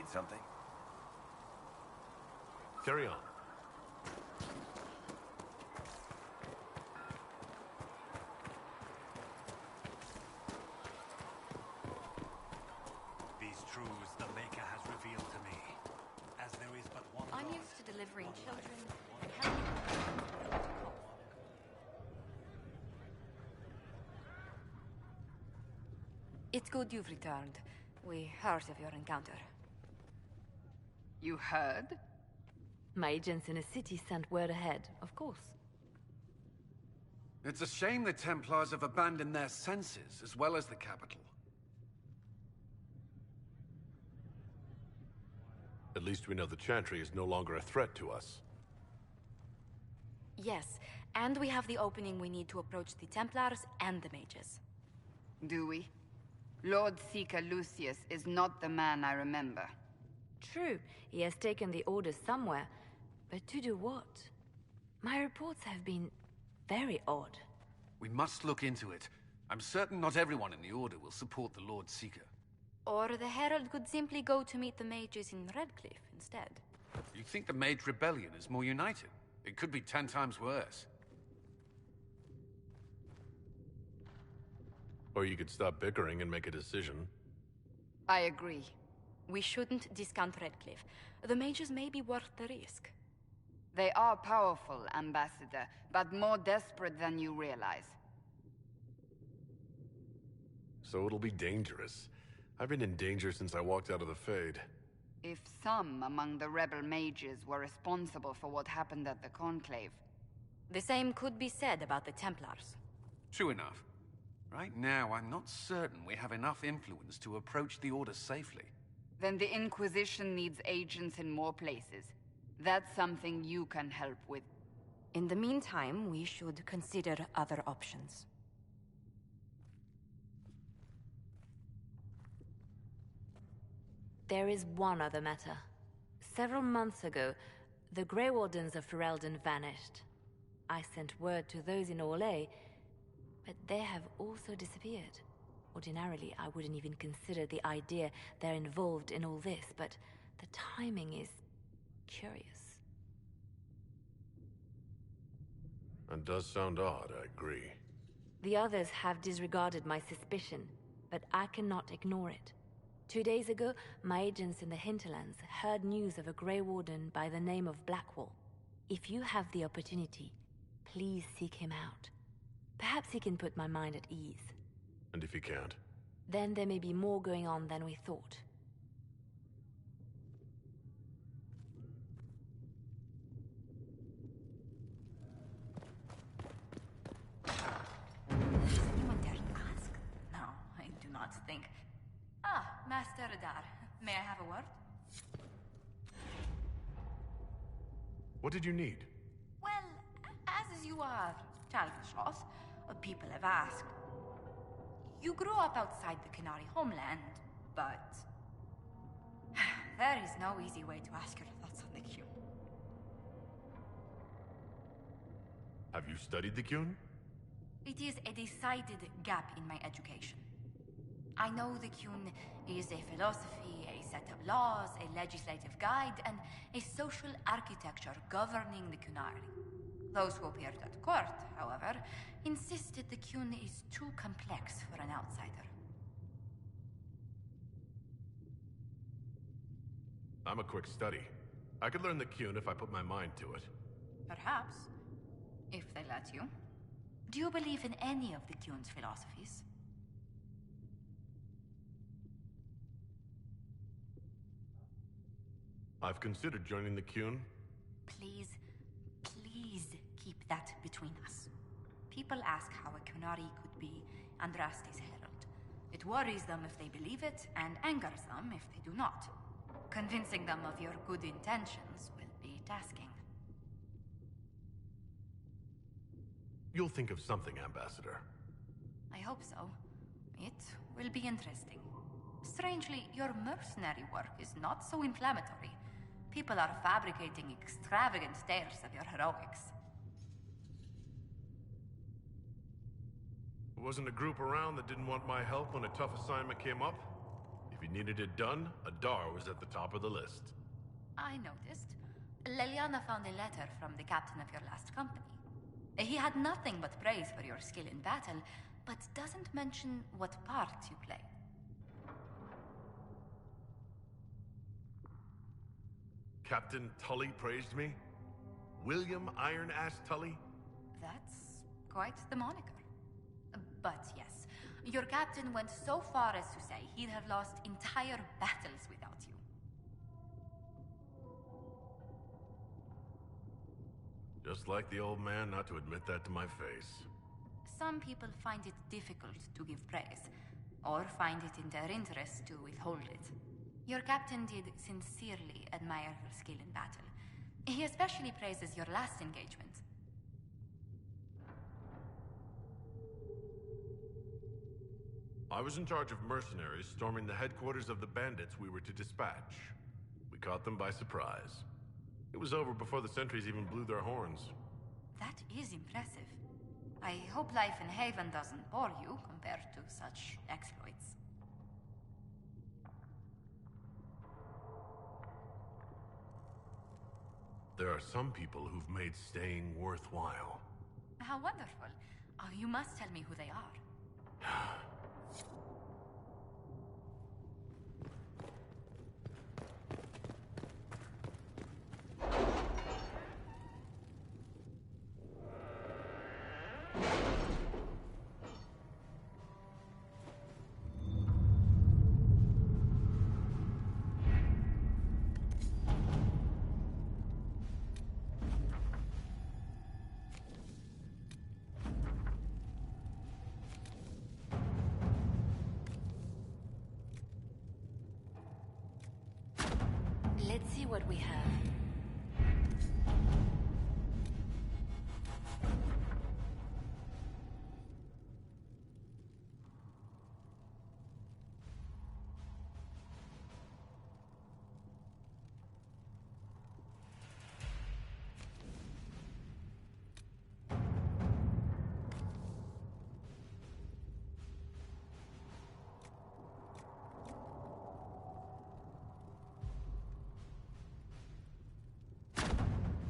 Need something? Carry on. These truths the Maker has revealed to me. As there is but one I'm God, used to delivering one children life, and one helping. It's good you've returned. We heard of your encounter. You heard? My agents in the city sent word ahead, of course. It's a shame the Templars have abandoned their senses, as well as the capital. At least we know the Chantry is no longer a threat to us. Yes, and we have the opening we need to approach the Templars and the mages. Do we? Lord Seeker Lucius is not the man I remember. True, he has taken the Order somewhere, but to do what? My reports have been very odd. We must look into it. I'm certain not everyone in the Order will support the Lord Seeker. Or the Herald could simply go to meet the mages in Redcliffe instead. You think the Mage Rebellion is more united? It could be 10 times worse. Or you could stop bickering and make a decision. I agree. We shouldn't discount Redcliffe. The mages may be worth the risk. They are powerful, Ambassador, but more desperate than you realize. So it'll be dangerous. I've been in danger since I walked out of the Fade. If some among the rebel mages were responsible for what happened at the Conclave... The same could be said about the Templars. True enough. Right now, I'm not certain we have enough influence to approach the Order safely. Then the Inquisition needs agents in more places. That's something you can help with. In the meantime, we should consider other options. There is one other matter. Several months ago, the Grey Wardens of Ferelden vanished. I sent word to those in Orlais, but they have also disappeared. Ordinarily, I wouldn't even consider the idea they're involved in all this, but the timing is curious. It does sound odd, I agree. The others have disregarded my suspicion, but I cannot ignore it. 2 days ago, my agents in the hinterlands heard news of a Grey Warden by the name of Blackwall. If you have the opportunity, please seek him out. Perhaps he can put my mind at ease. And if he can't? Then there may be more going on than we thought. Anyone dare ask? No, I do not think. Master Adar, may I have a word? What did you need? Well, as you are childless, people have asked. You grew up outside the Canary homeland, but... there is no easy way to ask your thoughts on the Qun. Have you studied the Qun? It is a decided gap in my education. I know the Qun is a philosophy, a set of laws, a legislative guide, and a social architecture governing the Qunari. Those who appeared at court, however, insisted the Qun is too complex for an outsider. I'm a quick study. I could learn the Qun if I put my mind to it. Perhaps, if they let you. Do you believe in any of the Qun's philosophies? I've considered joining the Qun. Please keep that between us. People ask how a Qunari could be Andraste's herald. It worries them if they believe it, and angers them if they do not. Convincing them of your good intentions will be tasking. You'll think of something, Ambassador. I hope so. It will be interesting. Strangely, your mercenary work is not so inflammatory. People are fabricating extravagant tales of your heroics. There wasn't a group around that didn't want my help when a tough assignment came up. If you needed it done, Adar was at the top of the list. I noticed. Leliana found a letter from the captain of your last company. He had nothing but praise for your skill in battle, but doesn't mention what part you play. Captain Tully praised me? William Iron Ass Tully? That's quite the moniker. But yes, your captain went so far as to say he'd have lost entire battles without you. Just like the old man not to admit that to my face. Some people find it difficult to give praise, or find it in their interest to withhold it. Your captain did sincerely admire your skill in battle. He especially praises your last engagement. I was in charge of mercenaries storming the headquarters of the bandits we were to dispatch. We caught them by surprise. It was over before the sentries even blew their horns. That is impressive. I hope life in Haven doesn't bore you compared to such exploits. There are some people who've made staying worthwhile. How wonderful. You must tell me who they are. Let's see what we have.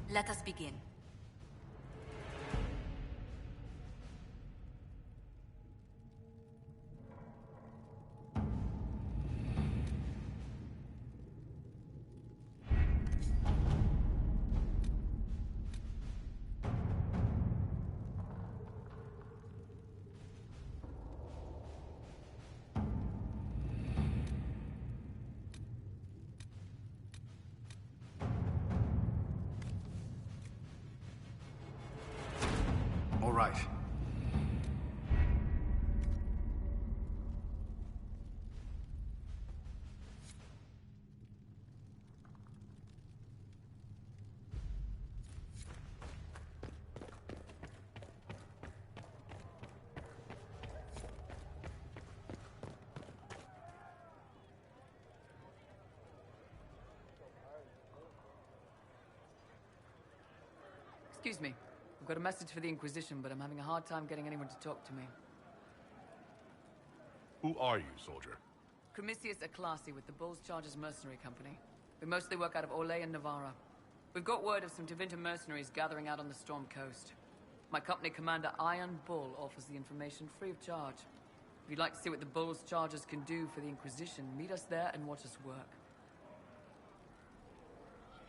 Let us begin. All right. Excuse me. I've got a message for the Inquisition, but I'm having a hard time getting anyone to talk to me. Who are you, soldier? Cremisius Aclasi with the Bulls Chargers Mercenary Company. We mostly work out of Orlais and Navarra. We've got word of some Tevinter mercenaries gathering out on the Storm Coast. My company commander, Iron Bull, offers the information free of charge. If you'd like to see what the Bulls Chargers can do for the Inquisition, meet us there and watch us work.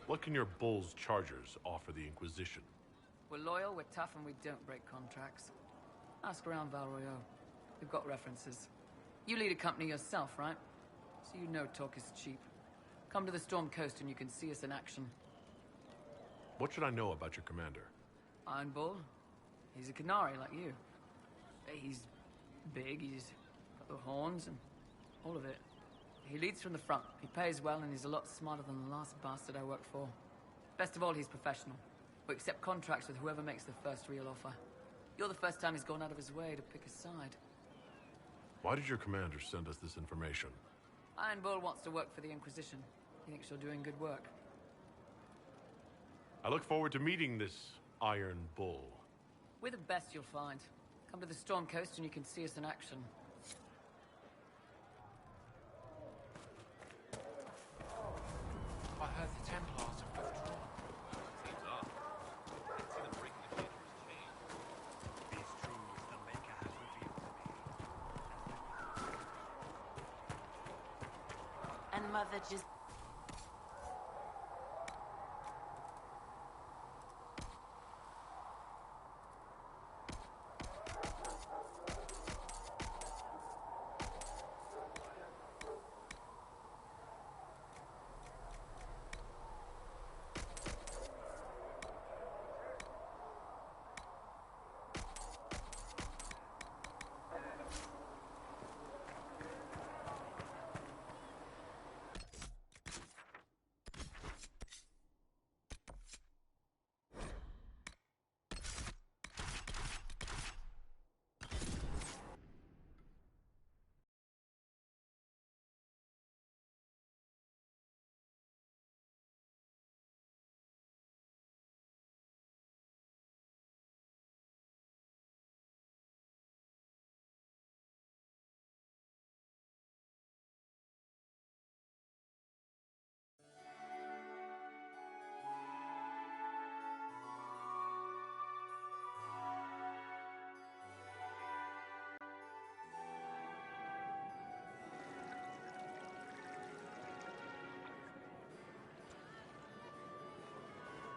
What can your Bulls Chargers offer the Inquisition? We're loyal, we're tough, and we don't break contracts. Ask around Valroyo. We've got references. You lead a company yourself, right? So you know talk is cheap. Come to the Storm Coast and you can see us in action. What should I know about your commander? Iron Bull? He's a Canary like you. He's big, he's got the horns and all of it. He leads from the front. He pays well and he's a lot smarter than the last bastard I worked for. Best of all, he's professional. We accept contracts with whoever makes the first real offer. You're the first time he's gone out of his way to pick a side. Why did your commander send us this information? Iron Bull wants to work for the Inquisition. He thinks you're doing good work. I look forward to meeting this Iron Bull. We're the best you'll find. Come to the Storm Coast and you can see us in action. grandmother just...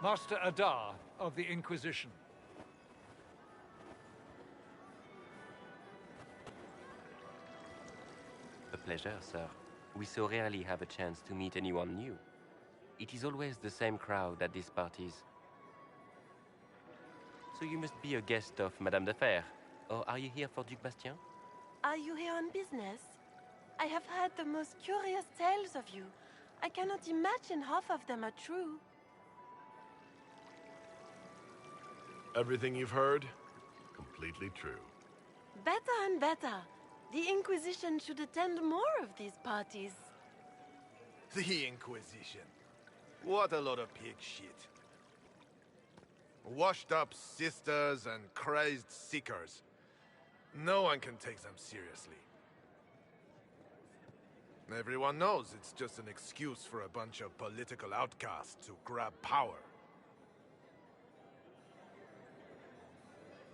Master Adar of the Inquisition. A pleasure, sir. We so rarely have a chance to meet anyone new. It is always the same crowd at these parties. So you must be a guest of Madame de Fer. Or are you here for Duc Bastien? Are you here on business? I have heard the most curious tales of you. I cannot imagine half of them are true. Everything you've heard? Completely true. Better and better. The Inquisition should attend more of these parties. The Inquisition. What a lot of pig shit. Washed-up sisters and crazed seekers. No one can take them seriously. Everyone knows it's just an excuse for a bunch of political outcasts to grab power.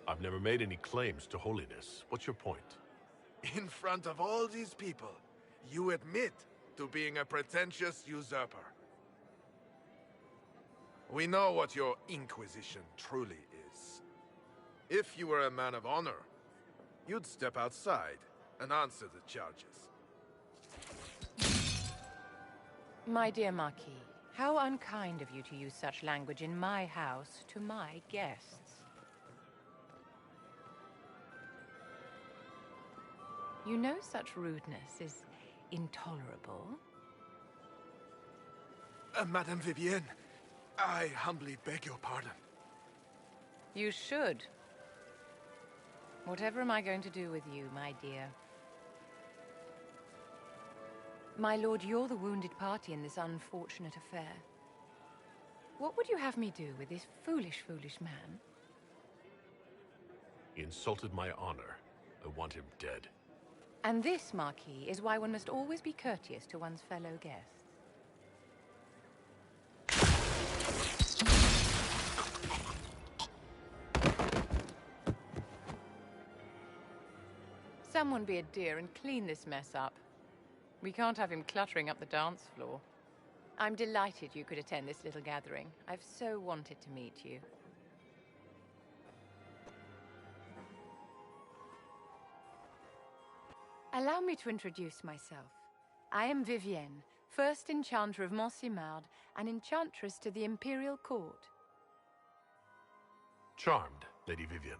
I've never made any claims to holiness. What's your point? In front of all these people, you admit to being a pretentious usurper. We know what your Inquisition truly is. If you were a man of honor, you'd step outside and answer the charges. My dear Marquis, how unkind of you to use such language in my house to my guests. You know such rudeness is intolerable. Madame Vivienne, I humbly beg your pardon. You should. Whatever am I going to do with you, my dear? My lord, you're the wounded party in this unfortunate affair. What would you have me do with this foolish, foolish man? He insulted my honor. I want him dead. And this, Marquis, is why one must always be courteous to one's fellow guests. Someone be a dear and clean this mess up. We can't have him cluttering up the dance floor. I'm delighted you could attend this little gathering. I've so wanted to meet you. Allow me to introduce myself. I am Vivienne, first Enchanter of Montsimard and Enchantress to the Imperial Court. Charmed, Lady Vivienne.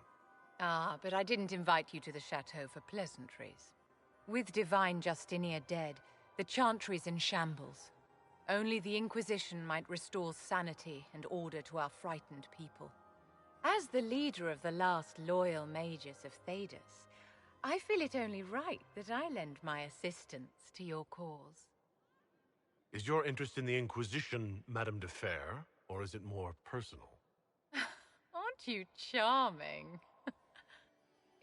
Ah, but I didn't invite you to the chateau for pleasantries. With Divine Justinia dead, the Chantry's in shambles. Only the Inquisition might restore sanity and order to our frightened people. As the leader of the last loyal mages of Thedas, I feel it only right that I lend my assistance to your cause. Is your interest in the Inquisition, Madame de Fer, or is it more personal? Aren't you charming?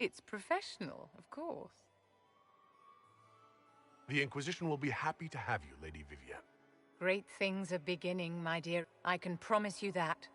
It's professional, of course. The Inquisition will be happy to have you, Lady Vivienne. Great things are beginning, my dear. I can promise you that.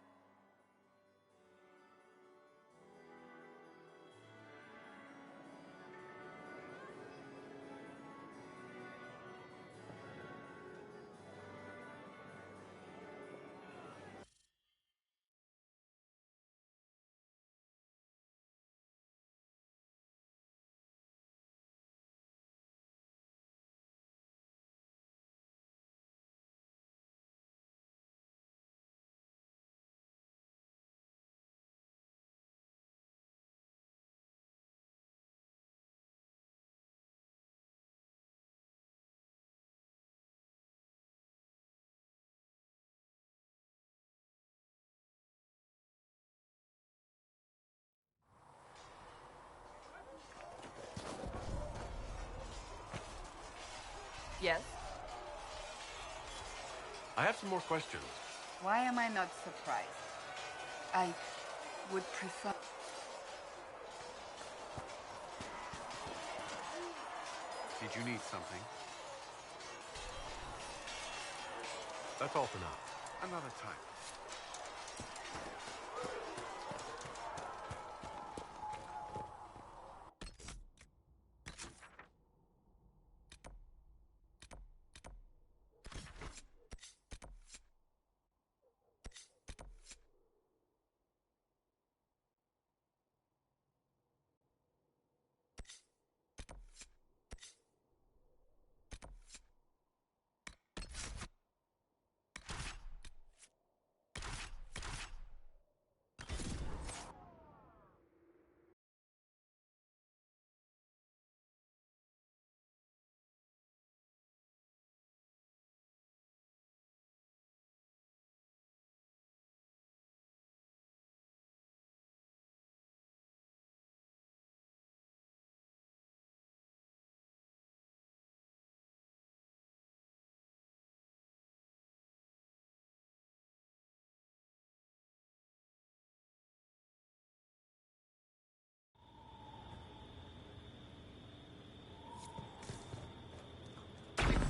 Yes? I have some more questions. Why am I not surprised? I would prefer... Did you need something? That's all for now. Another time.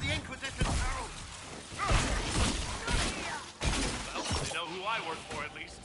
The Inquisition herald! Well, they know who I work for, at least.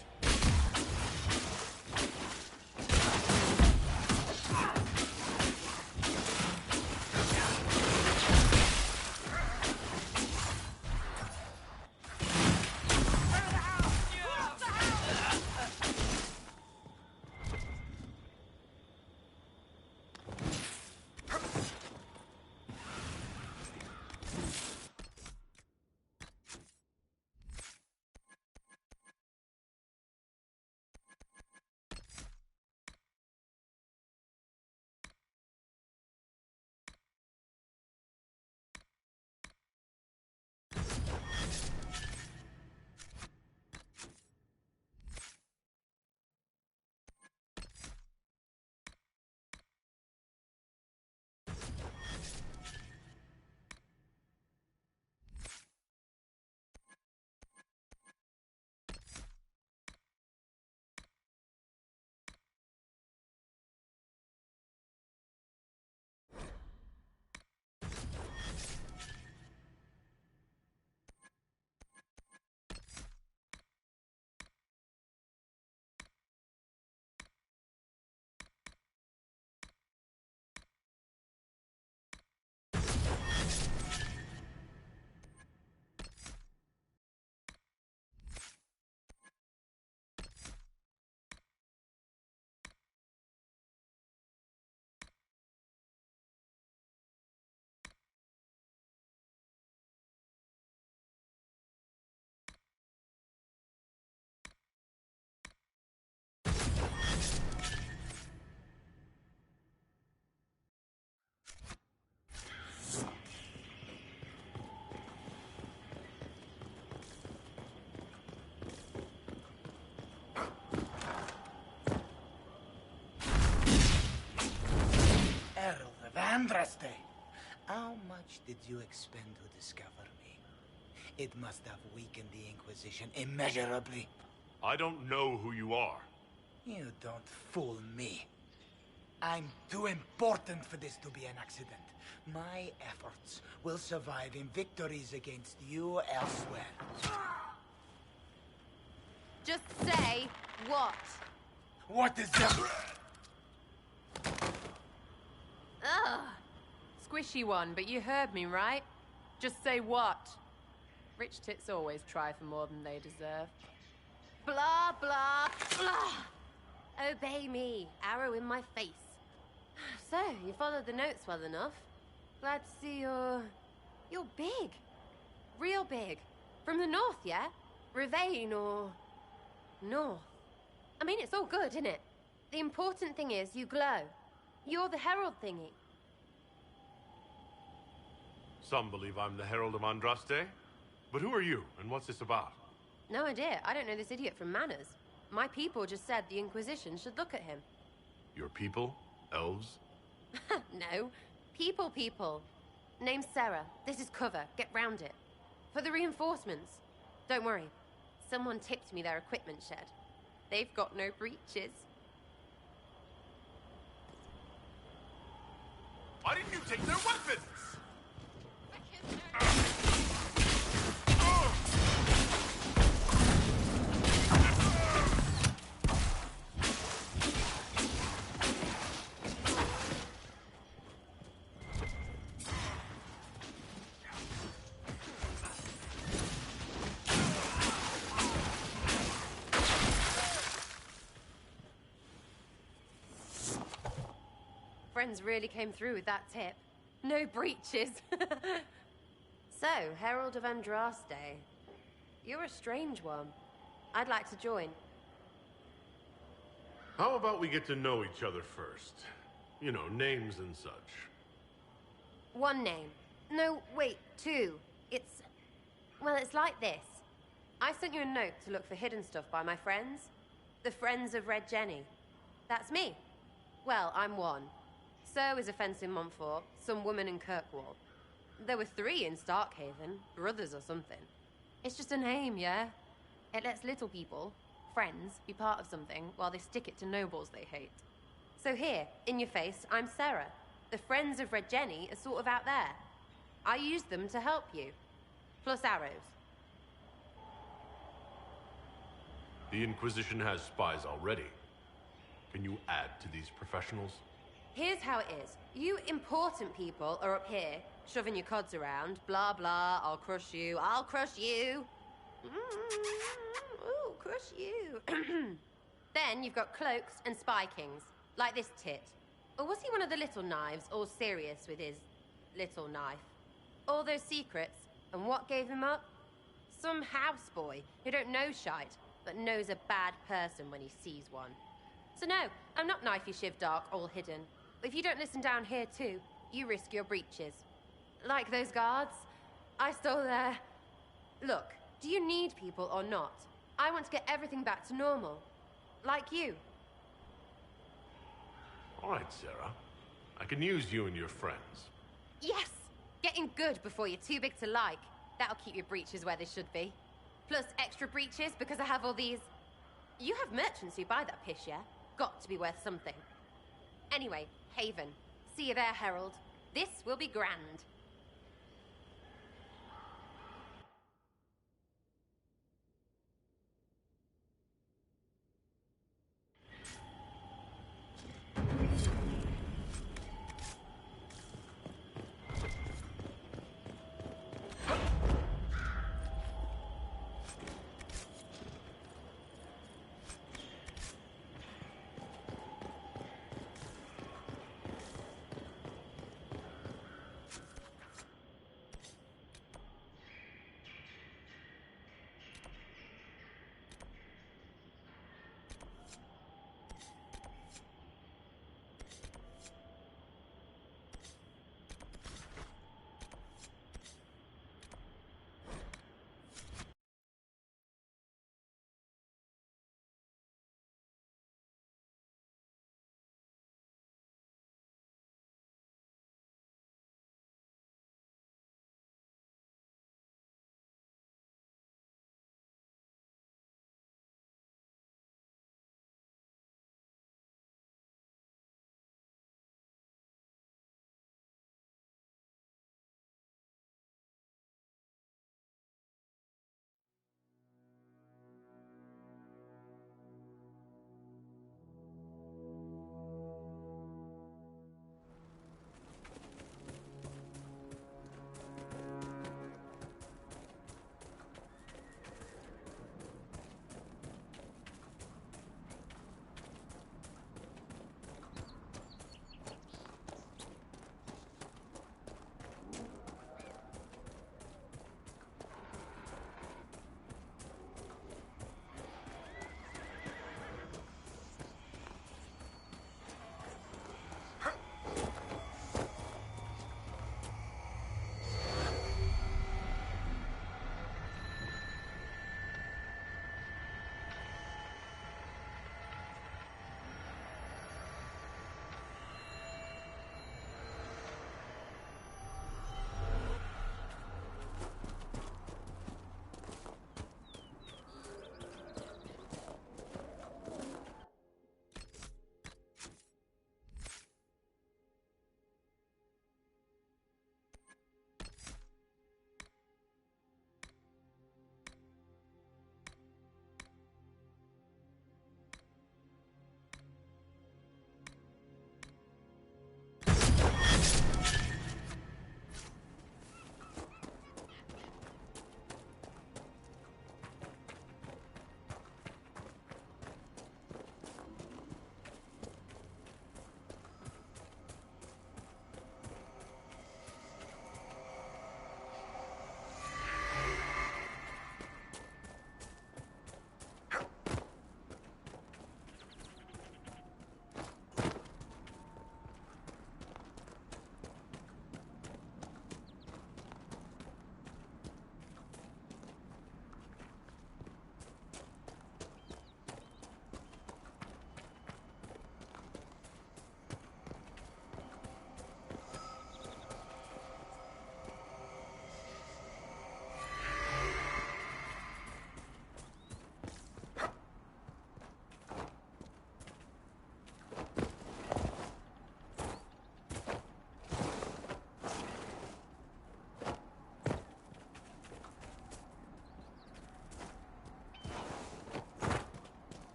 Andraste, how much did you expend to discover me? It must have weakened the Inquisition immeasurably. I don't know who you are. You don't fool me. I'm too important for this to be an accident. My efforts will survive in victories against you elsewhere. Just say what? What is that? Ugh. Squishy one, but you heard me, right? Just say what? Rich tits always try for more than they deserve. Blah, blah, blah. Obey me. Arrow in my face. So, you followed the notes well enough. Glad to see you're big. Real big. From the north, yeah? Ravane or... north. I mean, it's all good, isn't it? The important thing is you glow. You're the herald thingy. Some believe I'm the Herald of Andraste. But who are you, and what's this about? No idea. I don't know this idiot from Manners. My people just said the Inquisition should look at him. Your people? Elves? No. People. Name's Sarah. This is cover. Get round it. For the reinforcements. Don't worry. Someone tipped me their equipment shed. They've got no breaches. Why didn't you take their weapons? Friends really came through with that tip. No breaches. So, Herald of Andraste. You're a strange one. I'd like to join. How about we get to know each other first? You know, names and such. One name. No, wait, two. It's... well, it's like this. I sent you a note to look for hidden stuff by my friends. The Friends of Red Jenny. That's me. Well, I'm one. So is a fence in Montfort, some woman in Kirkwall. There were 3 in Starkhaven, brothers or something. It's just a name, yeah? It lets little people, friends, be part of something while they stick it to nobles they hate. So here, in your face, I'm Sarah. The Friends of Red Jenny are sort of out there. I used them to help you. Plus arrows. The Inquisition has spies already. Can you add to these professionals? Here's how it is. You important people are up here, shoving your cods around. Blah, blah, I'll crush you, I'll crush you. Ooh, crush you. Then you've got cloaks and spy kings, like this tit. Or was he one of the little knives, all serious with his little knife? All those secrets, and what gave him up? Some houseboy who don't know shite, but knows a bad person when he sees one. So no, I'm not knifey shiv dark, all hidden. If you don't listen down here too, you risk your breeches. Like those guards, I stole their... Look, do you need people or not? I want to get everything back to normal. Like you. All right, Sarah. I can use you and your friends. Yes! Getting good before you're too big to like. That'll keep your breeches where they should be. Plus extra breeches because I have all these... You have merchants who buy that piss, yeah? Got to be worth something. Anyway, Haven. See you there, Herald. This will be grand.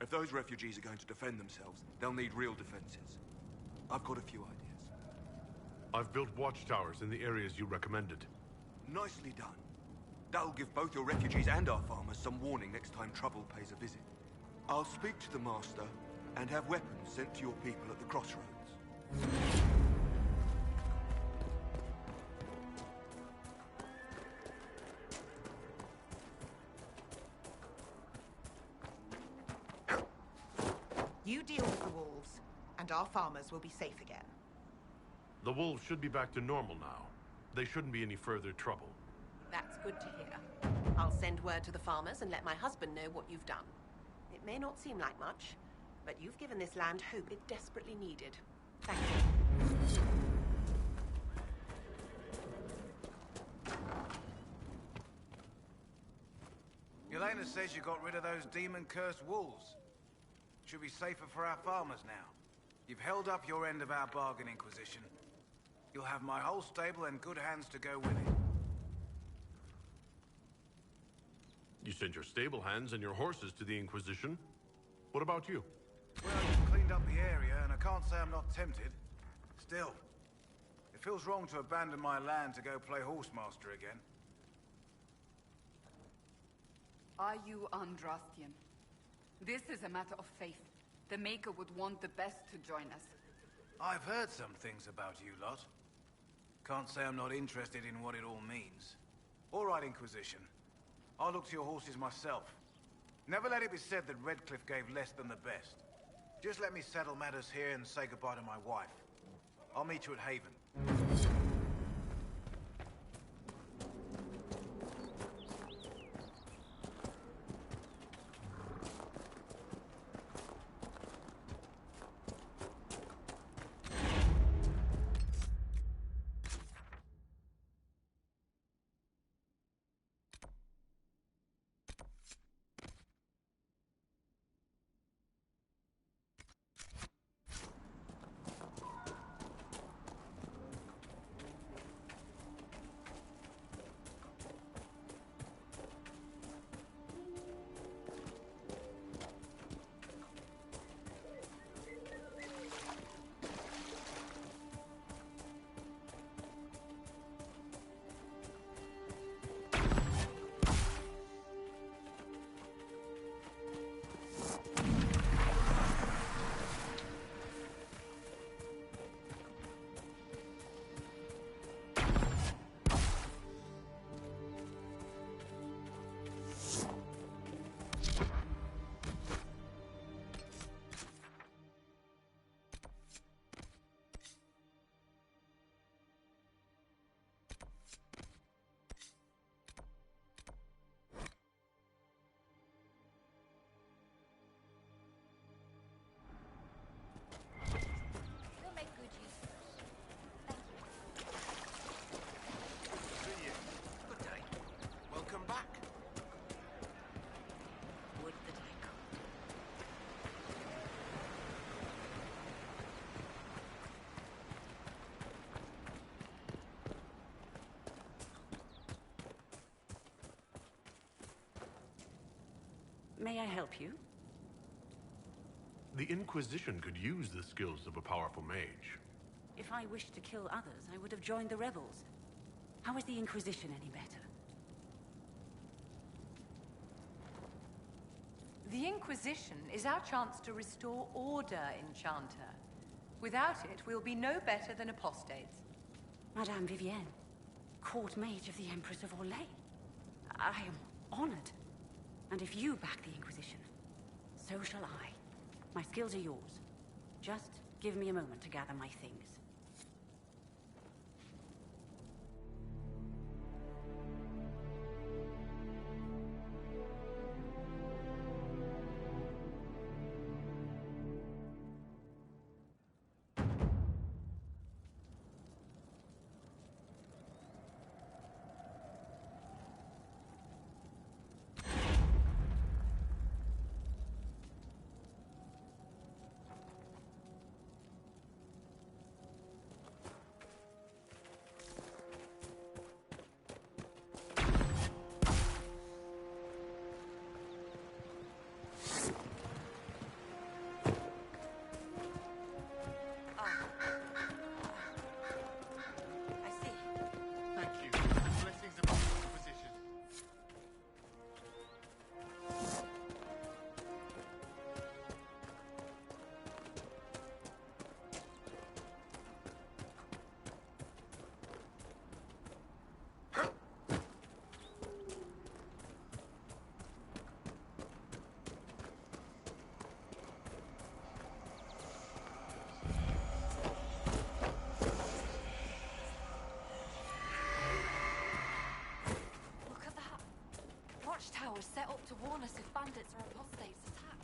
If those refugees are going to defend themselves, they'll need real defenses. I've got a few ideas. I've built watchtowers in the areas you recommended. Nicely done. That'll give both your refugees and our farmers some warning next time trouble pays a visit. I'll speak to the Master and have weapons sent to your people at the crossroads. You deal with the wolves, and our farmers will be safe again. The wolves should be back to normal now. They shouldn't be any further trouble. That's good to hear. I'll send word to the farmers and let my husband know what you've done. It may not seem like much, but you've given this land hope it desperately needed. Thank you. Yelena says you got rid of those demon-cursed wolves. Should be safer for our farmers now. You've held up your end of our bargain, Inquisition. You'll have my whole stable and good hands to go with it. You sent your stable hands and your horses to the Inquisition. What about you? Well, you've cleaned up the area, and I can't say I'm not tempted. Still, it feels wrong to abandon my land to go play horsemaster again. Are you Andrastian? This is a matter of faith. The Maker would want the best to join us. I've heard some things about you lot. Can't say I'm not interested in what it all means. All right, Inquisition. I'll look to your horses myself. Never let it be said that Redcliffe gave less than the best. Just let me settle matters here and say goodbye to my wife. I'll meet you at Haven. May I help you? The Inquisition could use the skills of a powerful mage. If I wished to kill others, I would have joined the rebels. How is the Inquisition any better? The Inquisition is our chance to restore order, Enchanter. Without it, we'll be no better than apostates. Madame Vivienne, court mage of the Empress of Orlais. I am honored. And if you back the Inquisition, so shall I. My skills are yours. Just give me a moment to gather my things. set up to warn us if bandits or apostates attack.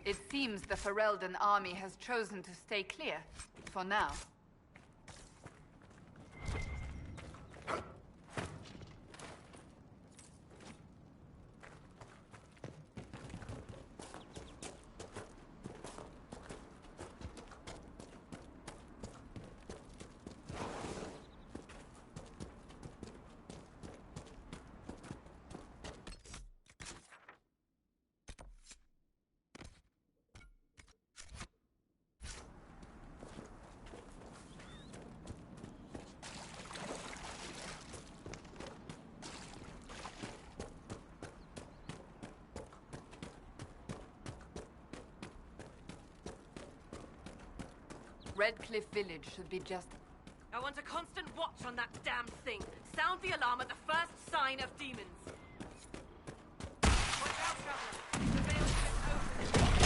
It seems the Ferelden army has chosen to stay clear, for now. Redcliffe Village should be just... I want a constant watch on that damn thing. Sound the alarm at the first sign of demons. Watch out, traveler. The veil is open.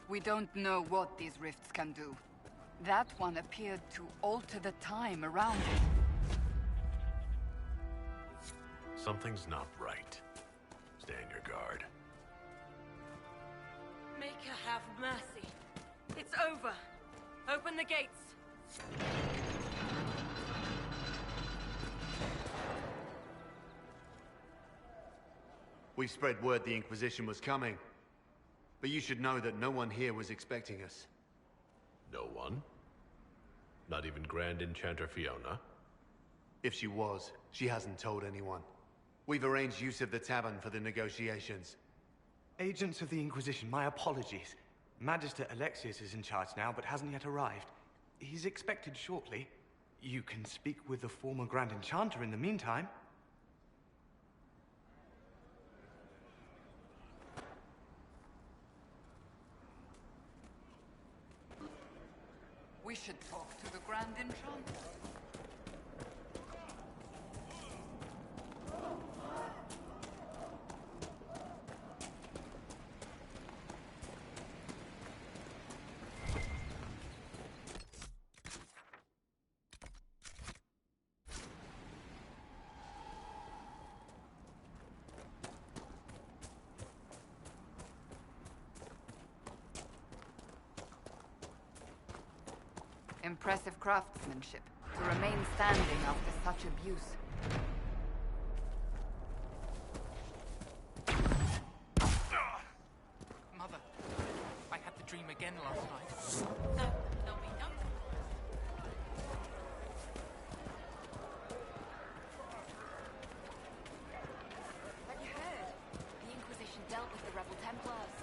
We don't know what these rifts can do. That one appeared to alter the time around it. Something's not right. Stay on your guard. Make her have mercy. It's over. Open the gates. We spread word the Inquisition was coming. But you should know that no one here was expecting us. No one? Not even Grand Enchanter Fiona? If she was, she hasn't told anyone. We've arranged use of the tavern for the negotiations. Agents of the Inquisition, my apologies. Magister Alexius is in charge now, but hasn't yet arrived. He's expected shortly. You can speak with the former Grand Enchanter in the meantime. We should talk to the Grand Enchanter. Impressive craftsmanship, to remain standing after such abuse. Mother, I had the dream again last night. Have you heard? The Inquisition dealt with the rebel Templars.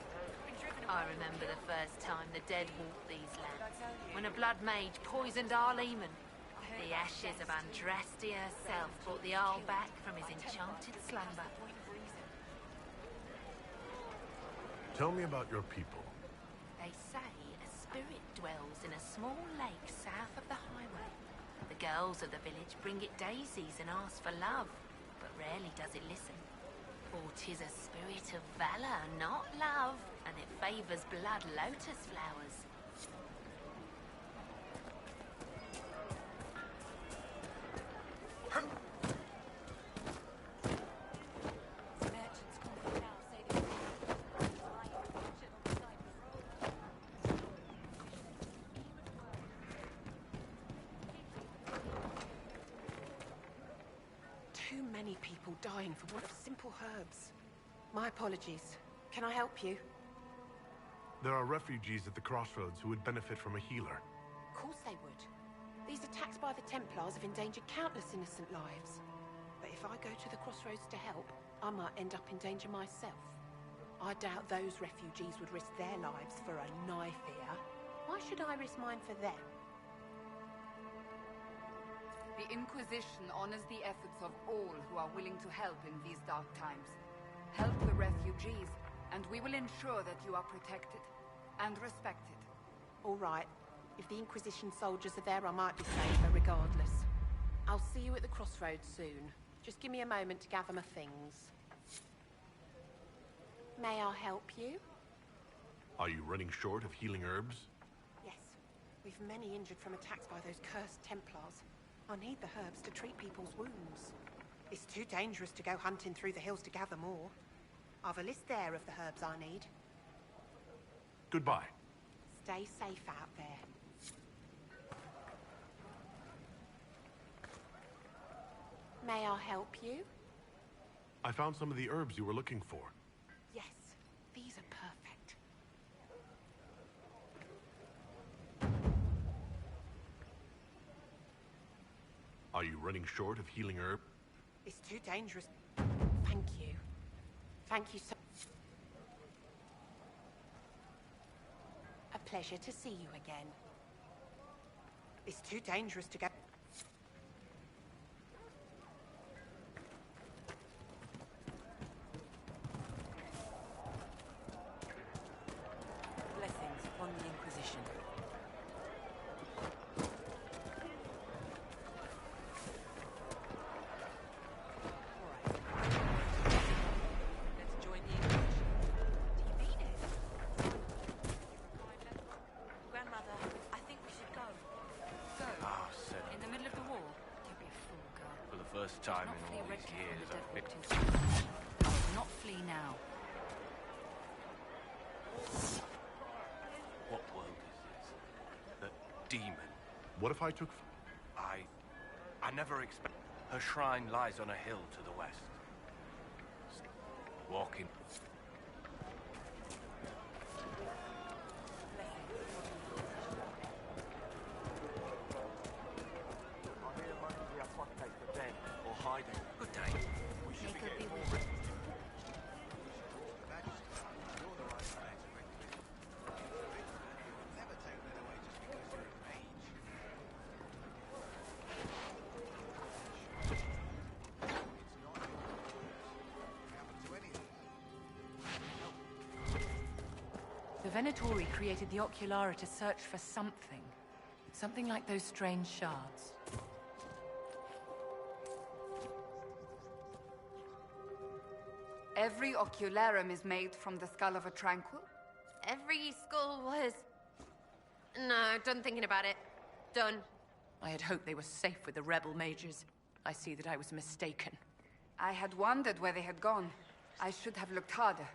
I remember the first time the dead walked these lands, when a blood mage poisoned our Lehman. The ashes of Andrastia herself brought the Arl back from his enchanted slumber. Tell me about your people. They say a spirit dwells in a small lake south of the highway. The girls of the village bring it daisies and ask for love, but rarely does it listen. For 'tis a spirit of valor, not love, and it favors blood lotus flowers. Too many people dying for want of simple herbs. My apologies. Can I help you? There are refugees at the crossroads who would benefit from a healer. Of course they would. These attacks by the Templars have endangered countless innocent lives. But if I go to the crossroads to help, I might end up in danger myself. I doubt those refugees would risk their lives for a knife here. Why should I risk mine for them? The Inquisition honors the efforts of all who are willing to help in these dark times. Help the refugees, and we will ensure that you are protected and respected. All right. If the Inquisition soldiers are there, I might be safer regardless. I'll see you at the crossroads soon. Just give me a moment to gather my things. May I help you? Are you running short of healing herbs? Yes. We've many injured from attacks by those cursed Templars. I need the herbs to treat people's wounds. It's too dangerous to go hunting through the hills to gather more. I've a list there of the herbs I need. Goodbye. Stay safe out there. May I help you? I found some of the herbs you were looking for. Yes, these are perfect. Are you running short of healing herb? It's too dangerous. Thank you. Thank you so... A pleasure to see you again. It's too dangerous to go... Blessings upon the Inquisition. time Not in flee all Red these Cliff years. from I've the been... dead victims. I will not flee now. What world is this? The demon. What if I took... I never expect... Her shrine lies on a hill to the west. Walking... Good day. We should be getting more... The Venatori created the Oculara to search for something. Something like those strange shards. Every ocularum is made from the skull of a tranquil? Every skull was... No, done thinking about it. Done. I had hoped they were safe with the rebel mages. I see that I was mistaken. I had wondered where they had gone. I should have looked harder.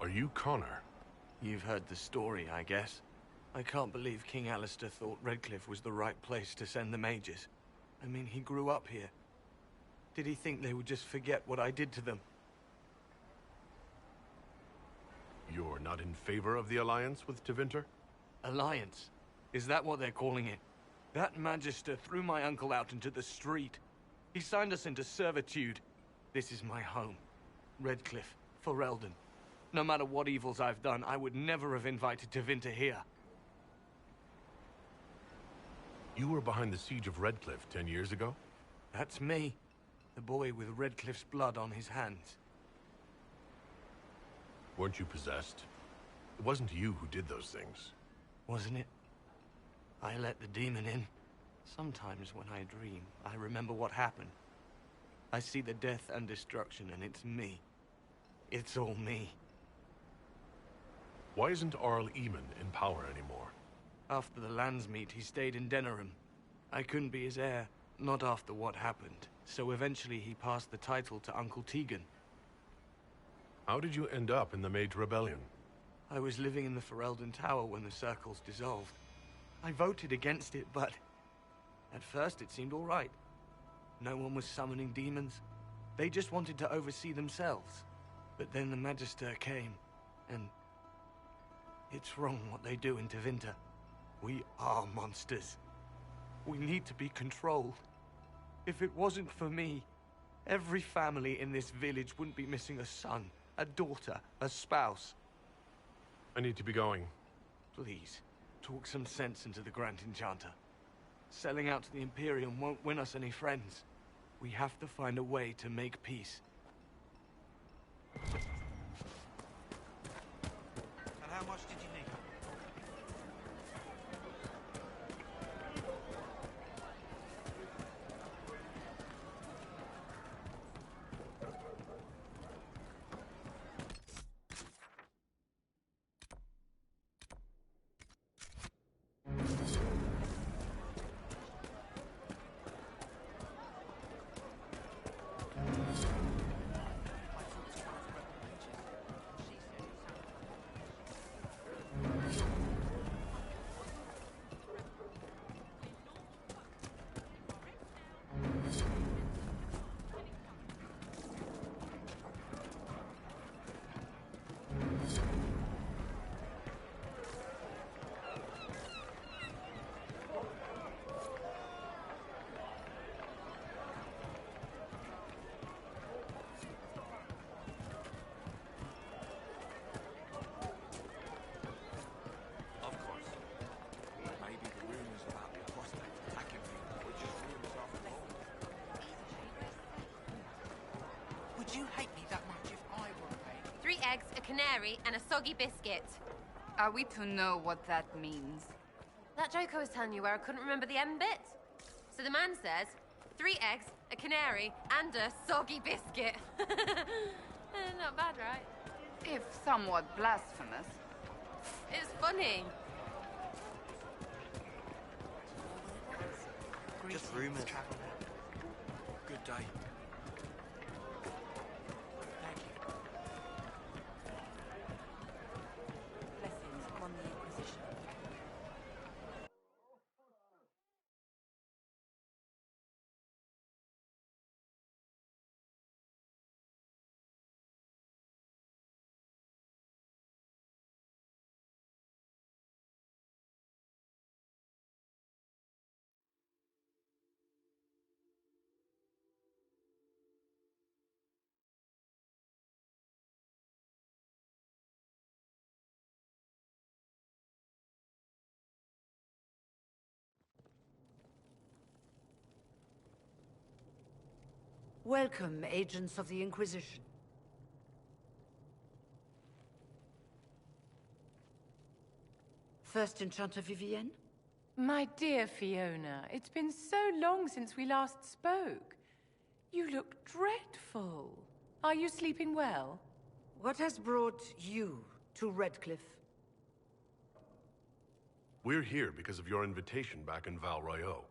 Are you Connor? You've heard the story, I guess. I can't believe King Alistair thought Redcliffe was the right place to send the mages. I mean, he grew up here. Did he think they would just forget what I did to them? You're not in favor of the alliance with Tevinter? Alliance? Is that what they're calling it? That Magister threw my uncle out into the street. He signed us into servitude. This is my home. Redcliffe, Ferelden. No matter what evils I've done, I would never have invited Tevinter here. You were behind the siege of Redcliffe 10 years ago? That's me. The boy with Redcliffe's blood on his hands. Weren't you possessed? It wasn't you who did those things. Wasn't it? I let the demon in. Sometimes when I dream, I remember what happened. I see the death and destruction, and it's me. It's all me. Why isn't Arl Eamon in power anymore? After the Landsmeet, he stayed in Denerim. I couldn't be his heir, not after what happened. So eventually he passed the title to Uncle Tegan. How did you end up in the Mage Rebellion? I was living in the Ferelden Tower when the Circles dissolved. I voted against it, but... at first it seemed all right. No one was summoning demons. They just wanted to oversee themselves. But then the Magister came, and... it's wrong what they do in Tevinter. We are monsters. We need to be controlled. If it wasn't for me, every family in this village wouldn't be missing a son, a daughter, a spouse. I need to be going. Please, talk some sense into the Grand Enchanter. Selling out to the Imperium won't win us any friends. We have to find a way to make peace. And how much did you need? Would you hate me that much if I were a pig? 3 eggs, a canary, and a soggy biscuit. Are we to know what that means? That joke I was telling you where I couldn't remember the end bit? So the man says, 3 eggs, a canary, and a soggy biscuit. Not bad, right? If somewhat blasphemous. It's funny. Just rumors. Good day. Thank you. Blessings upon the Inquisition. Welcome, agents of the Inquisition. First Enchanter Vivienne? My dear Fiona, it's been so long since we last spoke. You look dreadful. Are you sleeping well? What has brought you to Redcliffe? We're here because of your invitation back in Val Royeaux.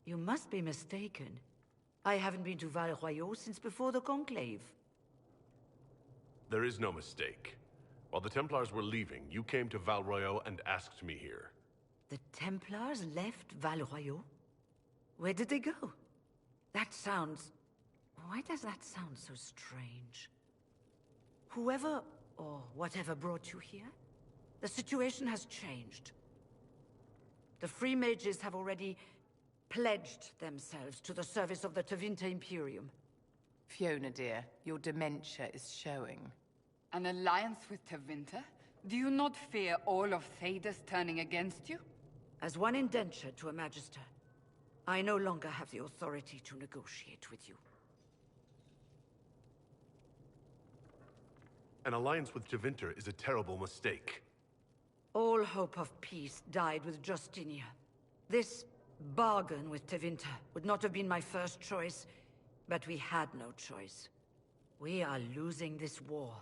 You must be mistaken. I haven't been to Val Royeaux since before the Conclave. There is no mistake. While the Templars were leaving, you came to Val Royeaux and asked me here. The Templars left Val Royeaux? Where did they go? That sounds... Why does that sound so strange? Whoever or whatever brought you here, the situation has changed. The Free Mages have already pledged themselves to the service of the Tevinter Imperium. Fiona, dear, your dementia is showing. An alliance with Tevinter? Do you not fear all of Thedas turning against you? As one indentured to a Magister, I no longer have the authority to negotiate with you. An alliance with Tevinter is a terrible mistake. All hope of peace died with Justinia. This bargain with Tevinter would not have been my first choice, but we had no choice. We are losing this war.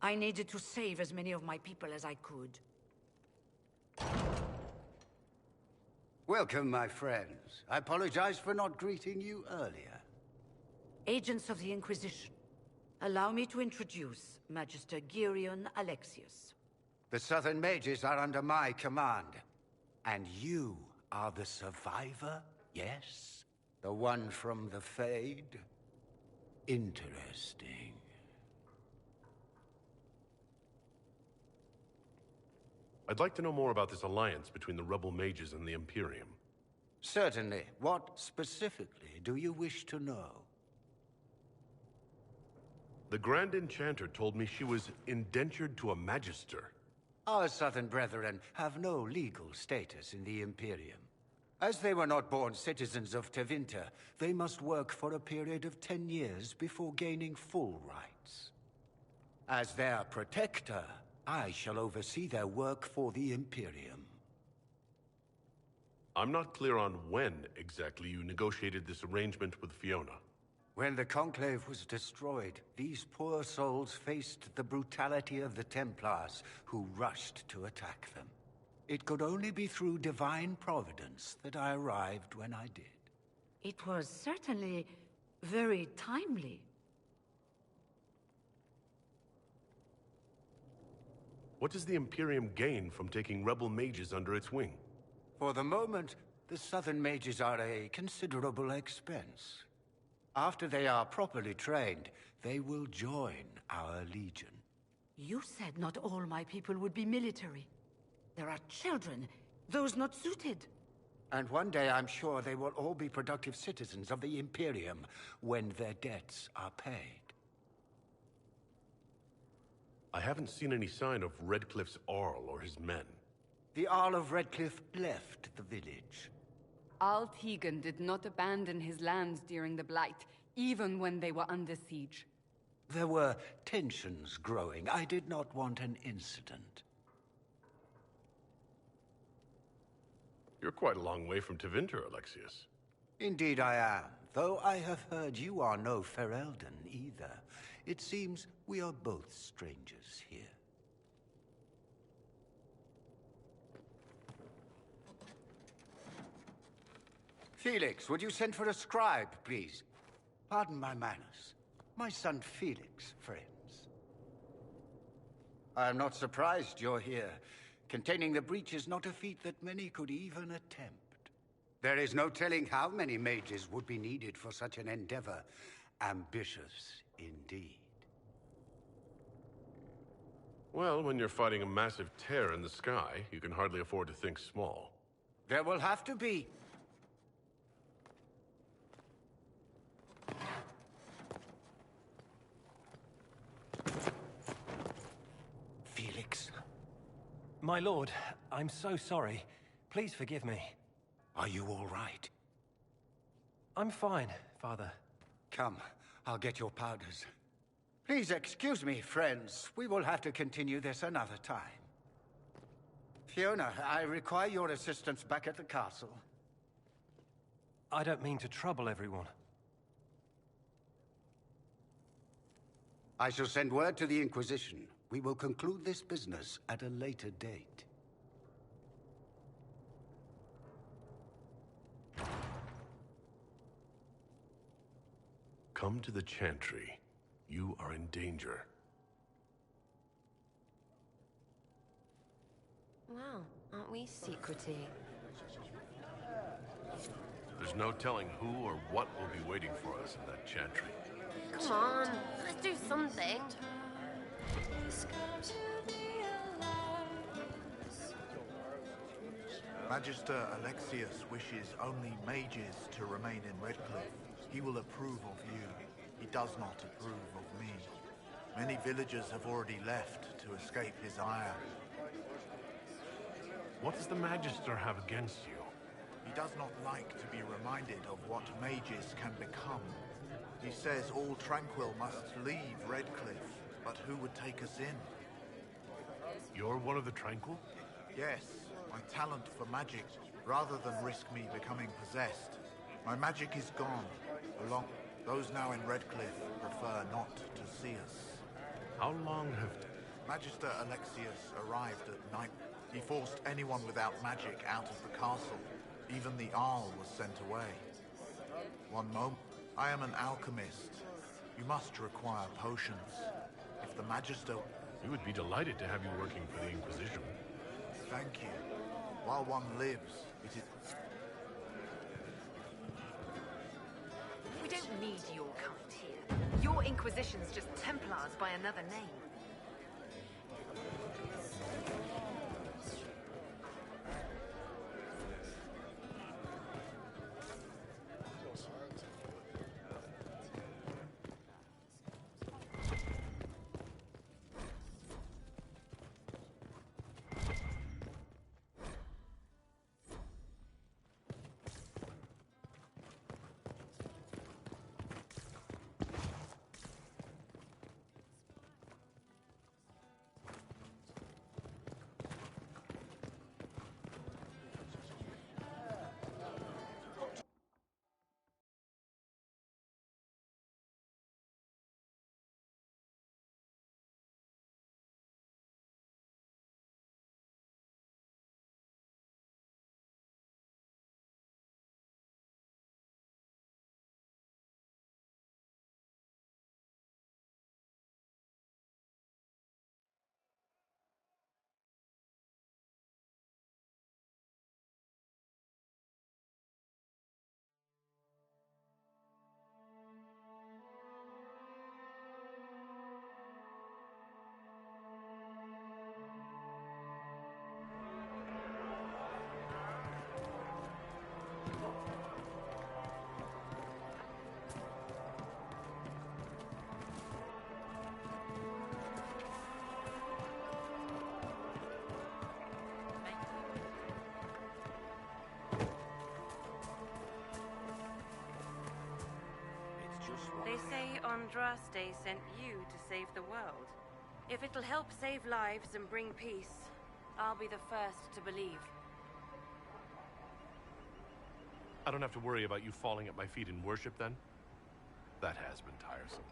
I needed to save as many of my people as I could. Welcome, my friends. I apologize for not greeting you earlier. Agents of the Inquisition, allow me to introduce Magister Girion Alexius. The Southern Mages are under my command. And you are the survivor, yes? The one from the Fade? Interesting. I'd like to know more about this alliance between the rebel mages and the Imperium. Certainly. What specifically do you wish to know? The Grand Enchanter told me she was indentured to a Magister. Our Southern brethren have no legal status in the Imperium. As they were not born citizens of Tevinter, they must work for a period of 10 years before gaining full rights. As their protector, I shall oversee their work for the Imperium. I'm not clear on when exactly you negotiated this arrangement with Fiona. When the Conclave was destroyed, these poor souls faced the brutality of the Templars, who rushed to attack them. It could only be through divine providence that I arrived when I did. It was certainly very timely. What does the Imperium gain from taking rebel mages under its wing? For the moment, the Southern Mages are a considerable expense. After they are properly trained, they will join our Legion. You said not all my people would be military. There are children, those not suited. And one day I'm sure they will all be productive citizens of the Imperium when their debts are paid. I haven't seen any sign of Redcliffe's Arl or his men. The Arl of Redcliffe left the village. Al Tegan did not abandon his lands during the Blight, even when they were under siege. There were tensions growing. I did not want an incident. You're quite a long way from Tevinter, Alexius. Indeed I am, though I have heard you are no Ferelden either. It seems we are both strangers here. Felix, would you send for a scribe, please? Pardon my manners. My son Felix, friends. I'm not surprised you're here. Containing the breach is not a feat that many could even attempt. There is no telling how many mages would be needed for such an endeavor. Ambitious, indeed. Well, when you're fighting a massive tear in the sky, you can hardly afford to think small. There will have to be. Felix. My lord, I'm so sorry. Please forgive me. Are you all right? I'm fine, Father. Come, I'll get your powders. Please excuse me, friends. We will have to continue this another time. Fiona, I require your assistance back at the castle. I don't mean to trouble everyone. I shall send word to the Inquisition. We will conclude this business at a later date. Come to the Chantry. You are in danger. Wow, aren't we secretive? There's no telling who or what will be waiting for us in that Chantry. Come on, let's do something. Magister Alexius wishes only mages to remain in Redcliffe. He will approve of you. He does not approve of me. Many villagers have already left to escape his ire. What does the Magister have against you? He does not like to be reminded of what mages can become. He says all Tranquil must leave Redcliffe, but who would take us in? You're one of the Tranquil? Yes, my talent for magic, rather than risk me becoming possessed. My magic is gone. Those now in Redcliffe prefer not to see us. How long have... Magister Alexius arrived at night. He forced anyone without magic out of the castle. Even the Arl was sent away. One moment. I am an alchemist. You must require potions. If the Magister... We would be delighted to have you working for the Inquisition. Thank you. While one lives, it is... We don't need your kind here. Your Inquisition's just Templars by another name. They say Andraste sent you to save the world. If it'll help save lives and bring peace, I'll be the first to believe. I don't have to worry about you falling at my feet in worship, then? That has been tiresome.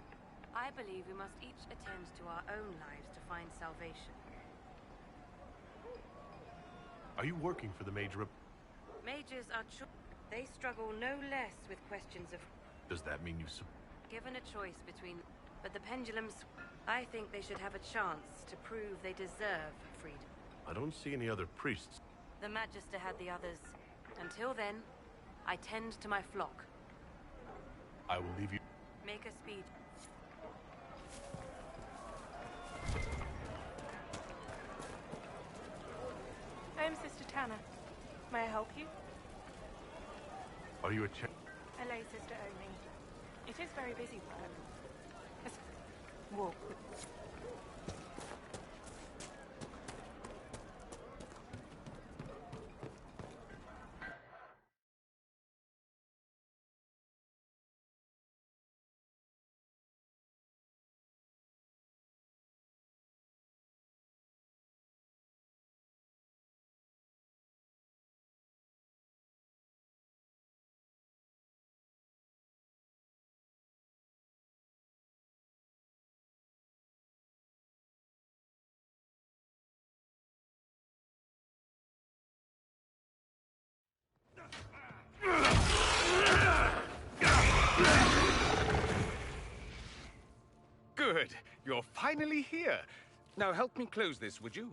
I believe we must each attend to our own lives to find salvation. Are you working for the Major? Mages are they struggle no less with questions of... Does that mean you... Given a choice between... But the pendulums... I think they should have a chance to prove they deserve freedom. I don't see any other priests. The Magister had the others. Until then, I tend to my flock. I will leave you... Make a speed. I'm Sister Tanner. May I help you? Are you a A lay sister only. It is very busy work. Walk. Good. You're finally here. Now help me close this, would you?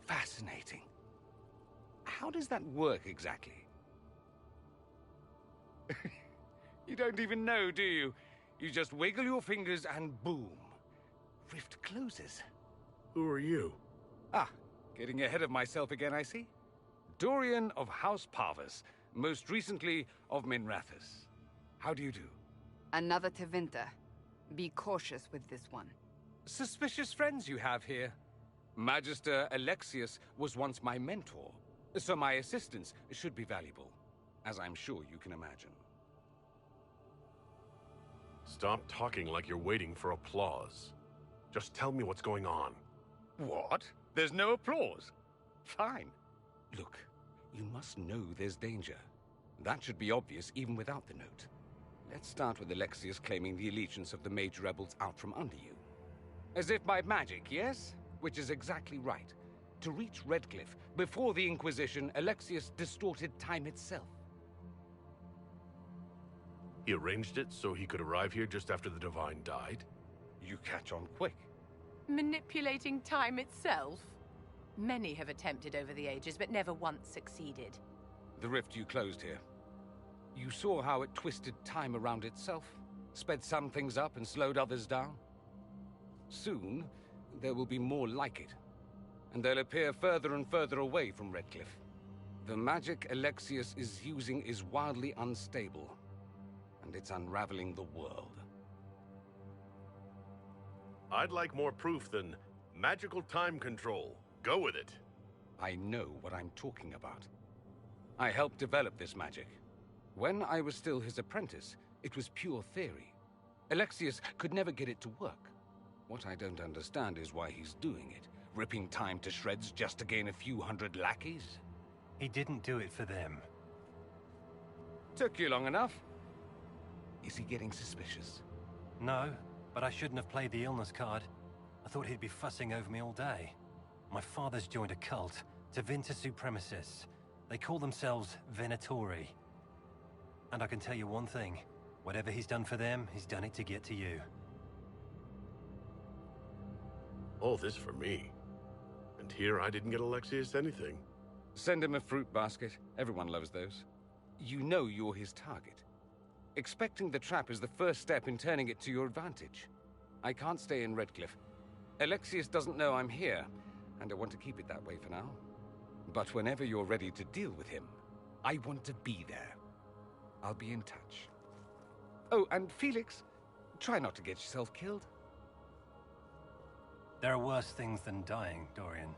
Fascinating. How does that work exactly? You don't even know, do you? You just wiggle your fingers and boom. Rift closes. Who are you? Ah, getting ahead of myself again, I see. Dorian of House Parvus, most recently of Minrathous. How do you do? Another Tevinter. Be cautious with this one. Suspicious friends you have here. Magister Alexius was once my mentor, so my assistance should be valuable, as I'm sure you can imagine. Stop talking like you're waiting for applause. Just tell me what's going on. What? There's no applause? Fine. Look, you must know there's danger. That should be obvious even without the note. Let's start with Alexius claiming the allegiance of the mage rebels out from under you. As if by magic, yes? Which is exactly right. To reach Redcliffe, before the Inquisition, Alexius distorted time itself. He arranged it so he could arrive here just after the Divine died? You catch on quick. Manipulating time itself? Many have attempted over the ages, but never once succeeded. The rift you closed here. You saw how it twisted time around itself, sped some things up and slowed others down. Soon, there will be more like it, and they'll appear further and further away from Redcliffe. The magic Alexius is using is wildly unstable, and it's unraveling the world. I'd like more proof than magical time control. Go with it. I know what I'm talking about. I helped develop this magic. When I was still his apprentice, it was pure theory. Alexius could never get it to work. What I don't understand is why he's doing it. Ripping time to shreds just to gain a few hundred lackeys? He didn't do it for them. Took you long enough. Is he getting suspicious? No, but I shouldn't have played the illness card. I thought he'd be fussing over me all day. My father's joined a cult, Tevinter Supremacists. They call themselves Venatori. And I can tell you one thing. Whatever he's done for them, he's done it to get to you. All this for me. And here I didn't get Alexius anything. Send him a fruit basket. Everyone loves those. You know you're his target. Expecting the trap is the first step in turning it to your advantage. I can't stay in Redcliffe. Alexius doesn't know I'm here, and I want to keep it that way for now. But whenever you're ready to deal with him, I want to be there. I'll be in touch. Oh, and Felix, try not to get yourself killed. There are worse things than dying, Dorian.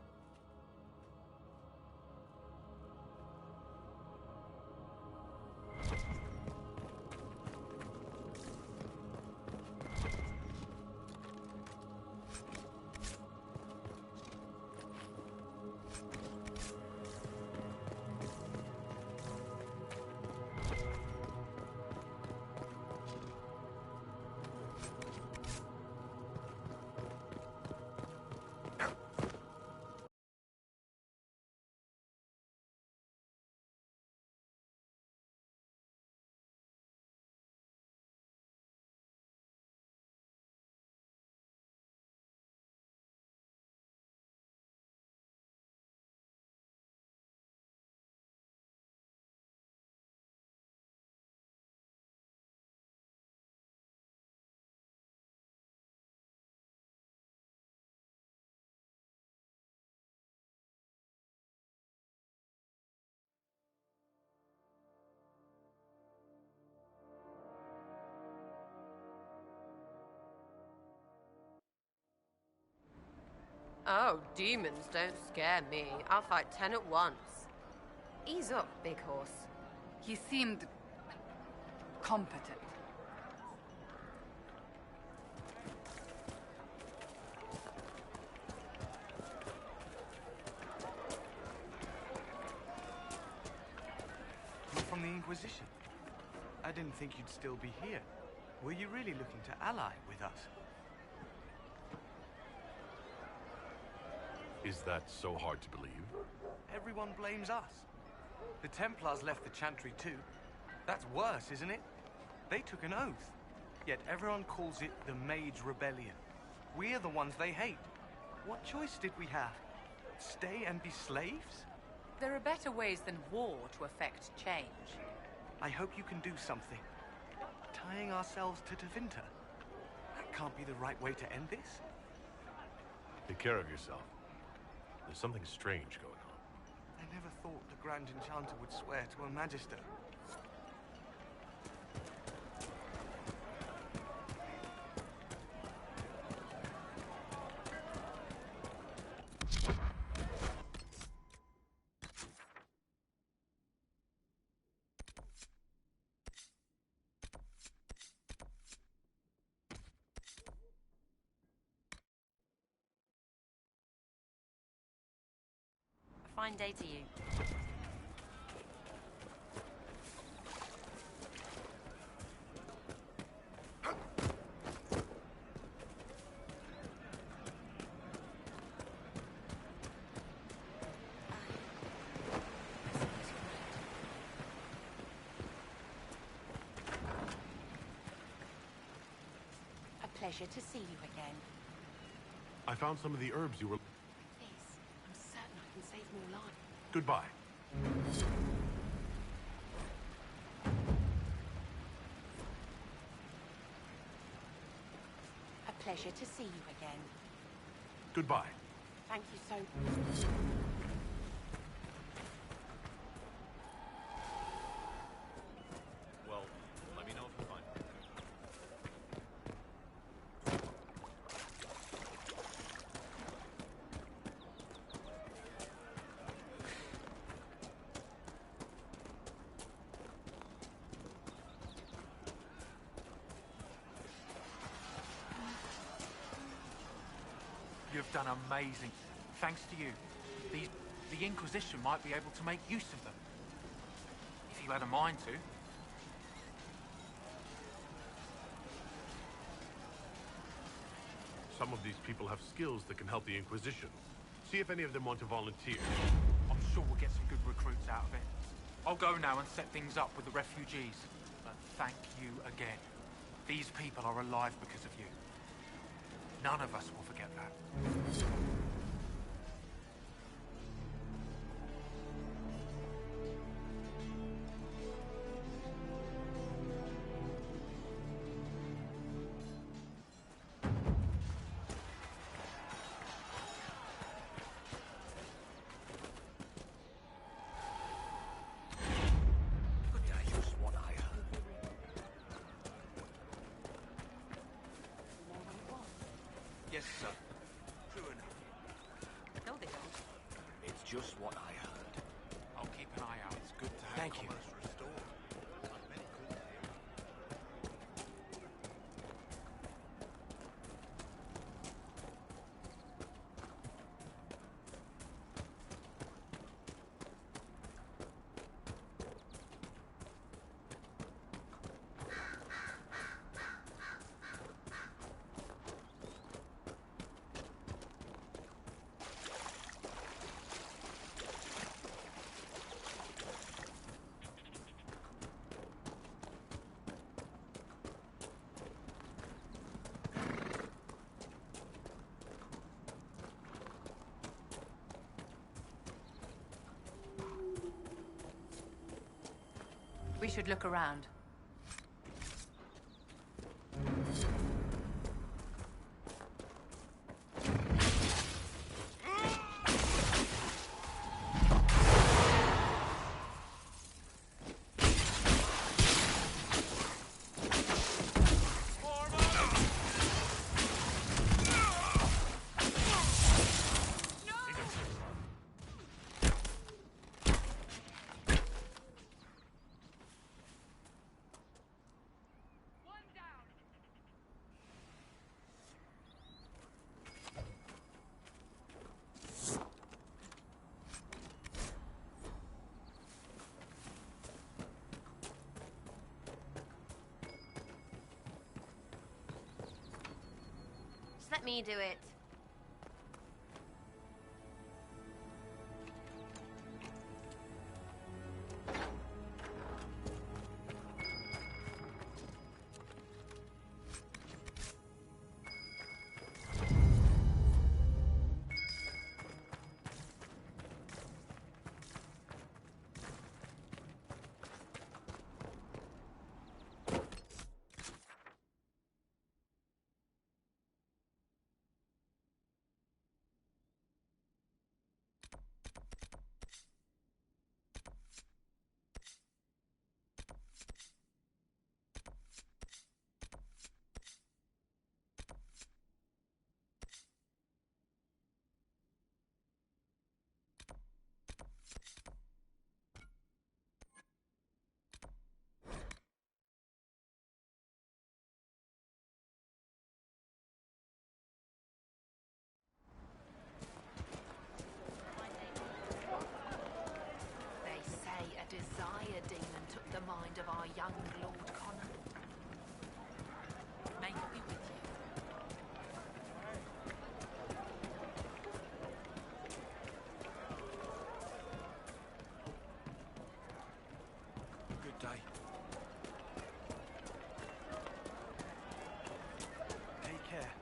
Oh, demons don't scare me. I'll fight 10 at once. Ease up, big horse. He seemed competent. You're from the Inquisition. I didn't think you'd still be here. Were you really looking to ally with us? Is that so hard to believe? Everyone blames us. The Templars left the Chantry too. That's worse, isn't it? They took an oath. Yet everyone calls it the Mage Rebellion. We're the ones they hate. What choice did we have? Stay and be slaves? There are better ways than war to affect change. I hope you can do something. Tying ourselves to Tevinter. That can't be the right way to end this. Take care of yourself. There's something strange going on. I never thought the Grand Enchanter would swear to a Magister. Fine day to you. A pleasure to see you again. I found some of the herbs you were... Save more lives. Goodbye. A pleasure to see you again. Goodbye. Thank you so much. Well, let me know if you find it. have done amazing. Thanks to you, the Inquisition might be able to make use of them. If you had a mind to. Some of these people have skills that can help the Inquisition. See if any of them want to volunteer. I'm sure we'll get some good recruits out of it. I'll go now and set things up with the refugees. But thank you again. These people are alive because of you. None of us will forget that. Yes, sir. True enough. No, they don't. It's just what I heard. I'll keep an eye out. It's good to have Thank you. commerce restored. We should look around. Just let me do it. The mind of our young Lord Connor. May it be with you. Good day. Take care.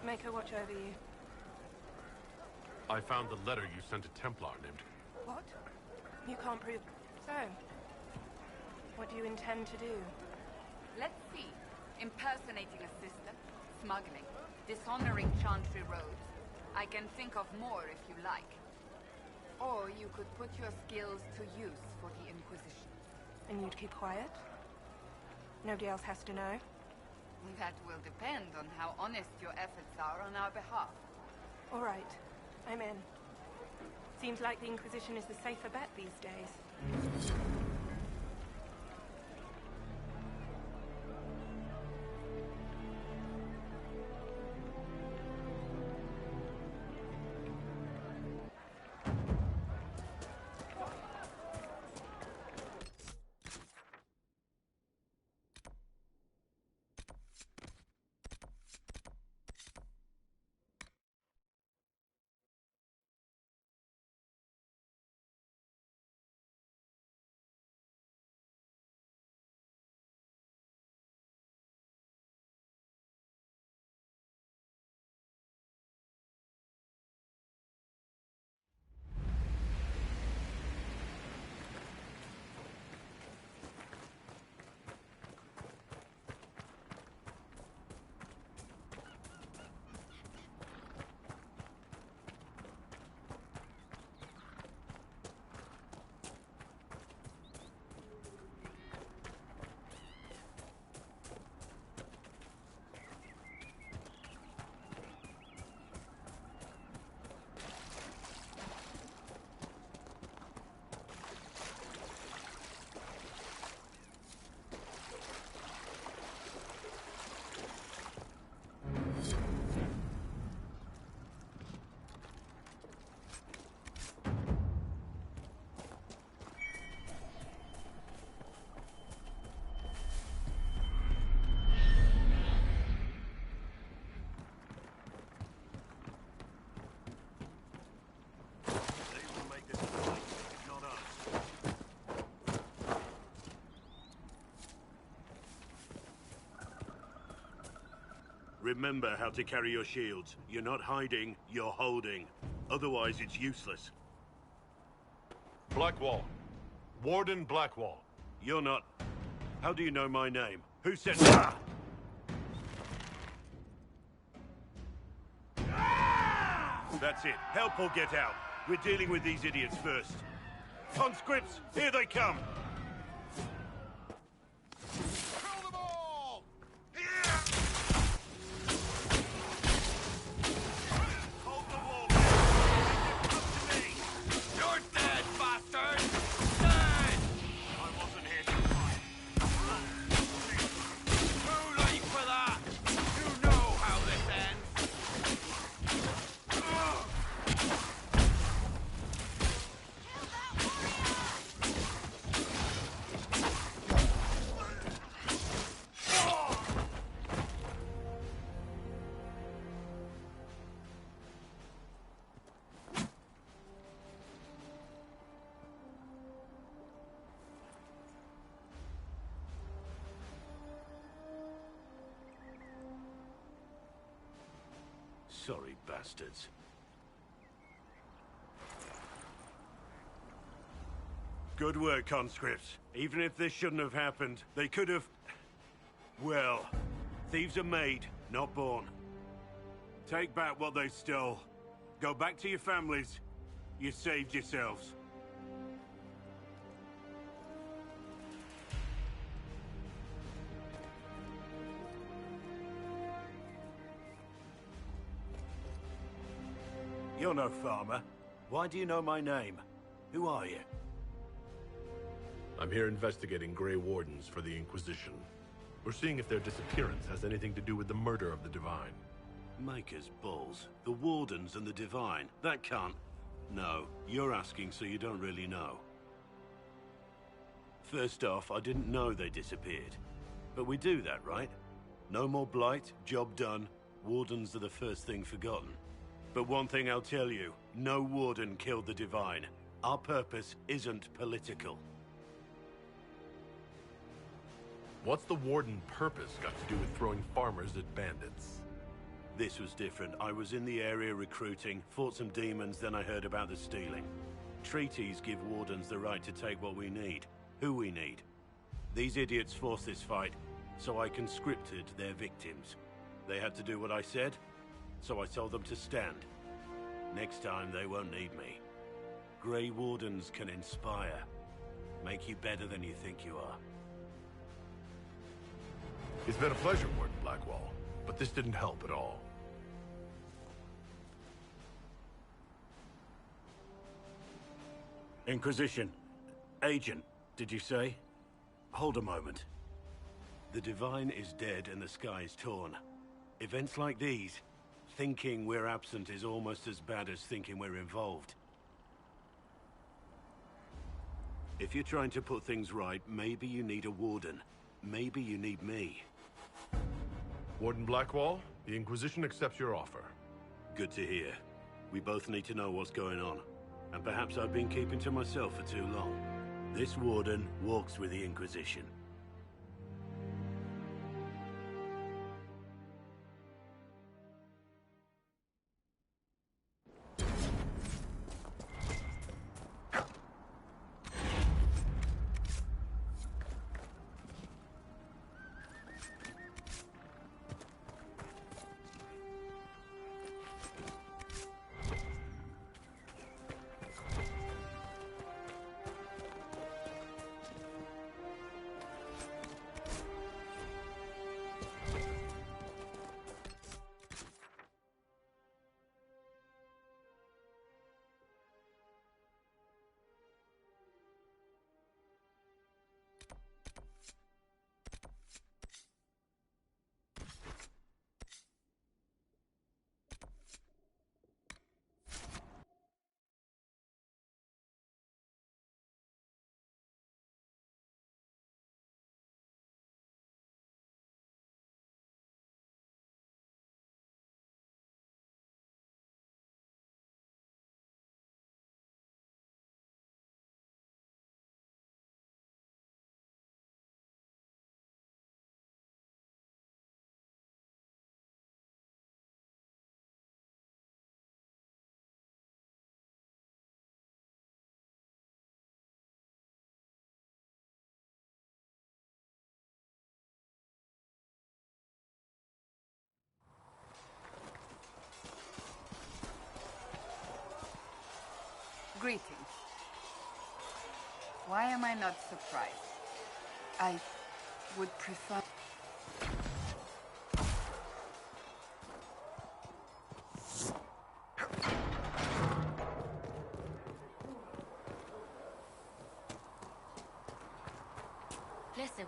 Make her watch over you. I found the letter you sent a Templar named... What? You can't prove... So, what do you intend to do? Let's see. Impersonating a sister, smuggling, dishonoring Chantry roads. I can think of more if you like. Or you could put your skills to use for the Inquisition. And you'd keep quiet? Nobody else has to know? That will depend on how honest your efforts are on our behalf. All right. I'm in. Seems like the Inquisition is the safer bet these days. Remember how to carry your shields. You're not hiding, you're holding. Otherwise, it's useless. Blackwall. Warden Blackwall. You're not... How do you know my name? Who said... Ah! That's it. Help or get out. We're dealing with these idiots first. Conscripts, here they come! Sorry, bastards. Good work, conscripts. Even if this shouldn't have happened, they could have... Well, thieves are made, not born. Take back what they stole. Go back to your families. You saved yourselves. You're no farmer. Why do you know my name? Who are you? I'm here investigating Grey Wardens for the Inquisition. We're seeing if their disappearance has anything to do with the murder of the Divine. Maker's balls. The Wardens and the Divine. That can't... No, you're asking so you don't really know. First off, I didn't know they disappeared. But we do that, right? No more blight, job done. Wardens are the first thing forgotten. But one thing I'll tell you, no Warden killed the Divine. Our purpose isn't political. What's the Warden purpose got to do with throwing farmers at bandits? This was different. I was in the area recruiting, fought some demons, then I heard about the stealing. Treaties give Wardens the right to take what we need, who we need. These idiots forced this fight, so I conscripted their victims. They had to do what I said, so I told them to stand. Next time, they won't need me. Grey Wardens can inspire. Make you better than you think you are. It's been a pleasure, Warden Blackwall, but this didn't help at all. Inquisition. Agent, did you say? Hold a moment. The Divine is dead and the sky is torn. Events like these, thinking we're absent is almost as bad as thinking we're involved. If you're trying to put things right, maybe you need a Warden. Maybe you need me. Warden Blackwall, the Inquisition accepts your offer. Good to hear. We both need to know what's going on. And perhaps I've been keeping to myself for too long. This Warden walks with the Inquisition. Greetings. Why am I not surprised? I would prefer... Listen.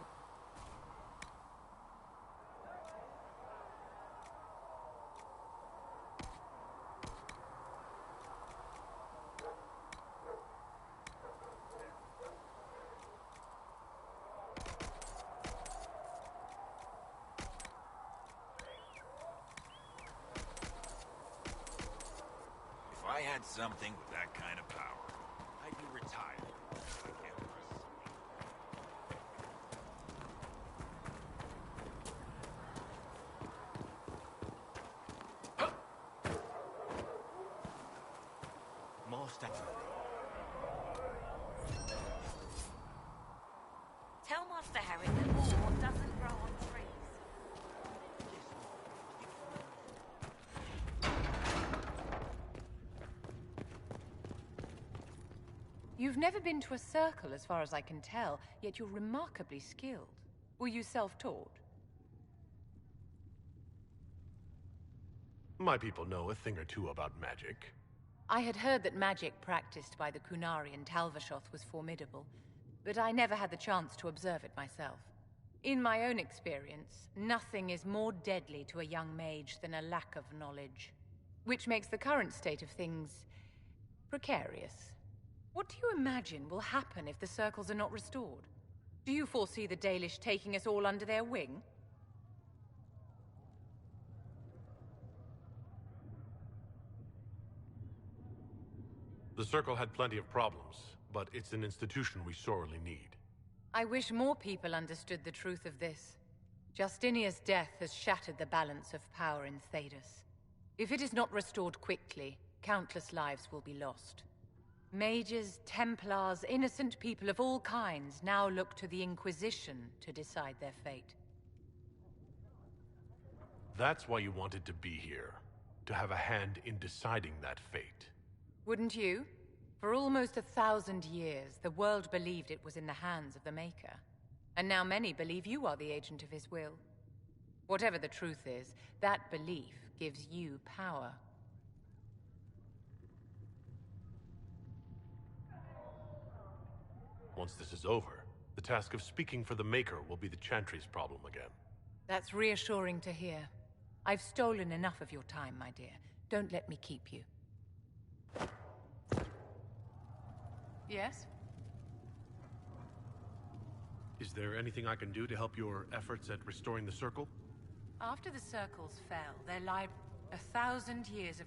If I had something with that kind of power, I'd be retired. Like Empress. Master. Tell Master Harry that ore doesn't grow on trees. You've never been to a circle, as far as I can tell, yet you're remarkably skilled. Were you self-taught? My people know a thing or two about magic. I had heard that magic practiced by the Kunari in Talvashoth was formidable, but I never had the chance to observe it myself. In my own experience, nothing is more deadly to a young mage than a lack of knowledge, which makes the current state of things precarious. What do you imagine will happen if the circles are not restored? Do you foresee the Dalish taking us all under their wing? The Circle had plenty of problems, but it's an institution we sorely need. I wish more people understood the truth of this. Justinia's death has shattered the balance of power in Thedas. If it is not restored quickly, countless lives will be lost. Mages, Templars, innocent people of all kinds now look to the Inquisition to decide their fate. That's why you wanted to be here. To have a hand in deciding that fate. Wouldn't you? For almost 1,000 years, the world believed it was in the hands of the Maker. And now many believe you are the agent of his will. Whatever the truth is, that belief gives you power. Once this is over, the task of speaking for the Maker will be the Chantry's problem again. That's reassuring to hear. I've stolen enough of your time, my dear. Don't let me keep you. Yes? Is there anything I can do to help your efforts at restoring the Circle? After the circles fell, there lied 1,000 years of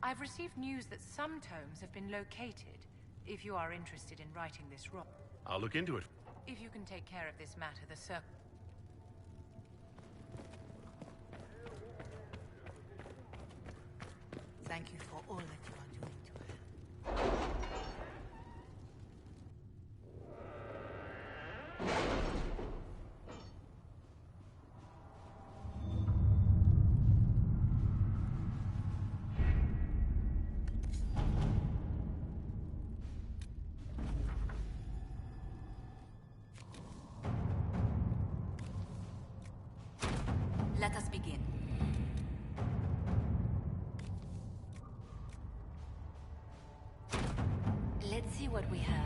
I've received news that some tomes have been located, if you are interested in righting this wrong. I'll look into it. If you can take care of this matter, the circle... Thank you for all that you are doing to her. Let us begin. Let's see what we have.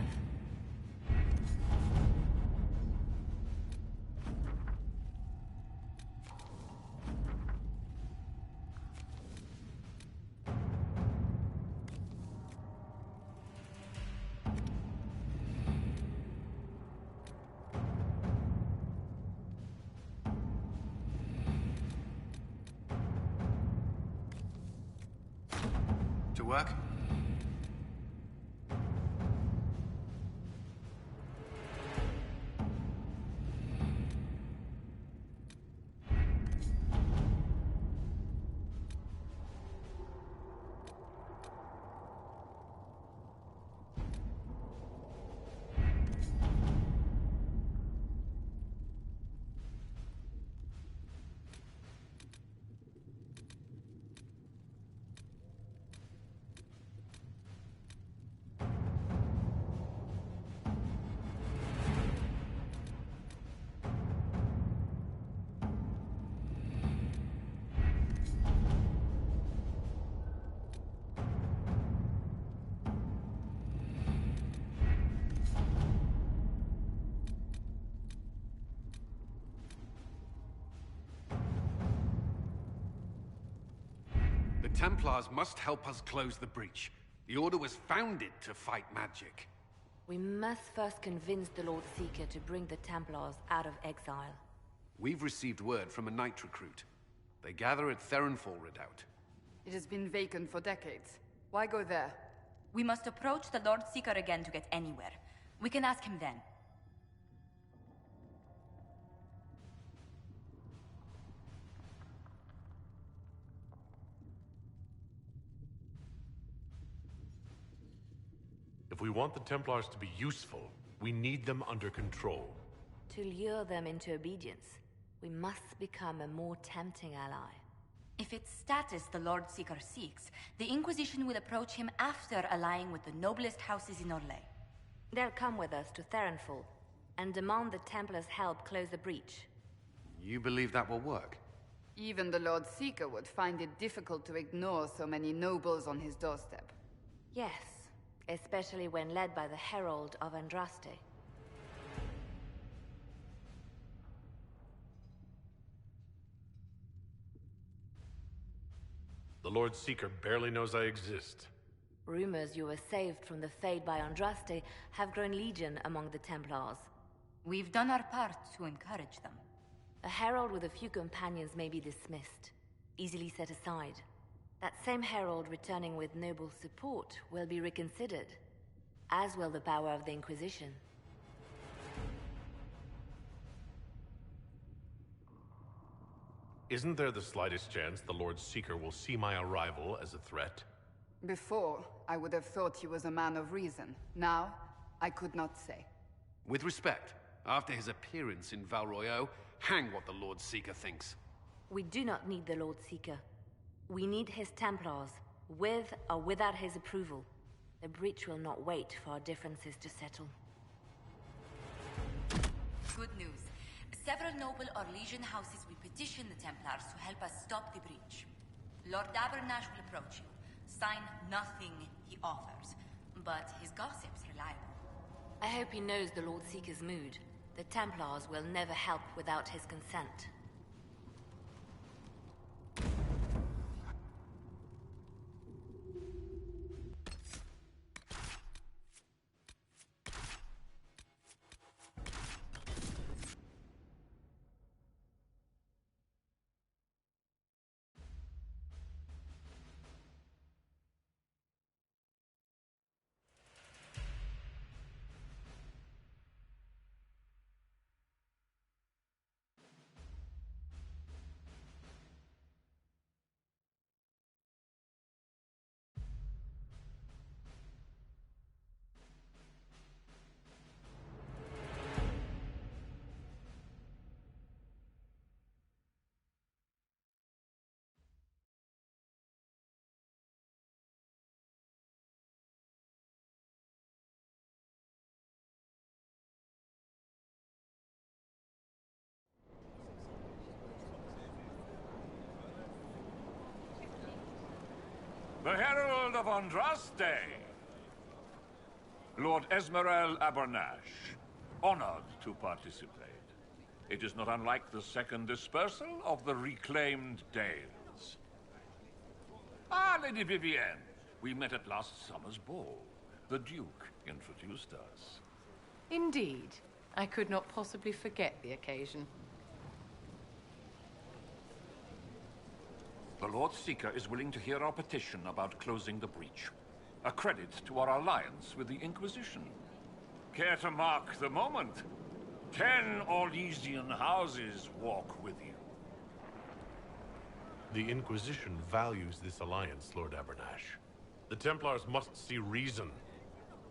To work? Templars must help us close the breach. The Order was founded to fight magic. We must first convince the Lord Seeker to bring the Templars out of exile. We've received word from a knight recruit. They gather at Theronfall Redoubt. It has been vacant for decades. Why go there? We must approach the Lord Seeker again to get anywhere. We can ask him then. If we want the Templars to be useful, we need them under control. To lure them into obedience, we must become a more tempting ally. If it's status the Lord Seeker seeks, the Inquisition will approach him after allying with the noblest houses in Orlais. They'll come with us to Theronfall and demand the Templars' help close the breach. You believe that will work? Even the Lord Seeker would find it difficult to ignore so many nobles on his doorstep. Yes, especially when led by the Herald of Andraste. The Lord Seeker barely knows I exist. Rumors you were saved from the Fade by Andraste have grown legion among the Templars. We've done our part to encourage them. A herald with a few companions may be dismissed, easily set aside. That same herald returning with noble support will be reconsidered, as will the power of the Inquisition. Isn't there the slightest chance the Lord Seeker will see my arrival as a threat? Before, I would have thought he was a man of reason. Now, I could not say. With respect, after his appearance in Val Royeaux, hang what the Lord Seeker thinks. We do not need the Lord Seeker. We need his Templars, with or without his approval. The breach will not wait for our differences to settle. Good news. Several noble Orlesian houses will petition the Templars to help us stop the breach. Lord Abernash will approach you. Sign nothing he offers, but his gossip's reliable. I hope he knows the Lord Seeker's mood. The Templars will never help without his consent. The Herald of Andraste! Lord Esmerel Abernash, honored to participate. It is not unlike the second dispersal of the reclaimed Dales. Ah, Lady Vivienne, we met at last summer's ball. The Duke introduced us. Indeed. I could not possibly forget the occasion. The Lord Seeker is willing to hear our petition about closing the breach. A credit to our alliance with the Inquisition. Care to mark the moment? 10 Orlesian houses walk with you. The Inquisition values this alliance, Lord Abernash. The Templars must see reason.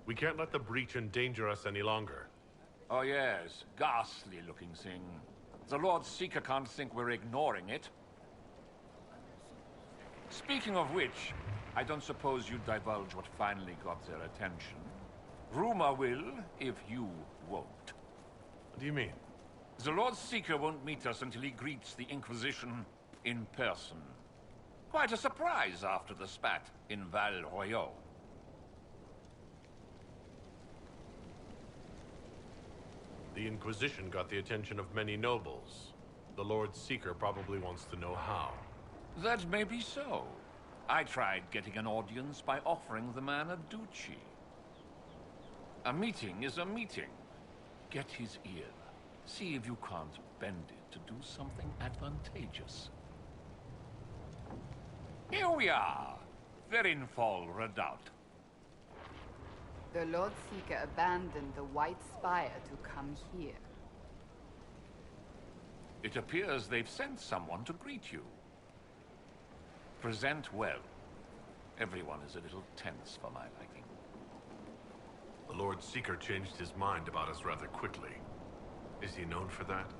We can't let the breach endanger us any longer. Oh yes, ghastly-looking thing. The Lord Seeker can't think we're ignoring it. Speaking of which, I don't suppose you'd divulge what finally got their attention. Rumor will, if you won't. What do you mean? The Lord Seeker won't meet us until he greets the Inquisition in person. Quite a surprise after the spat in Val Royeaux. The Inquisition got the attention of many nobles. The Lord Seeker probably wants to know how. That may be so. I tried getting an audience by offering the man a duchy. A meeting is a meeting. Get his ear. See if you can't bend it to do something advantageous. Here we are. Verinfol Redoubt. The Lord Seeker abandoned the White Spire to come here. It appears they've sent someone to greet you. Present well. Everyone is a little tense for my liking. The Lord Seeker changed his mind about us rather quickly. Is he known for that?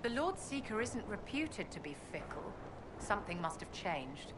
The Lord Seeker isn't reputed to be fickle. Something must have changed.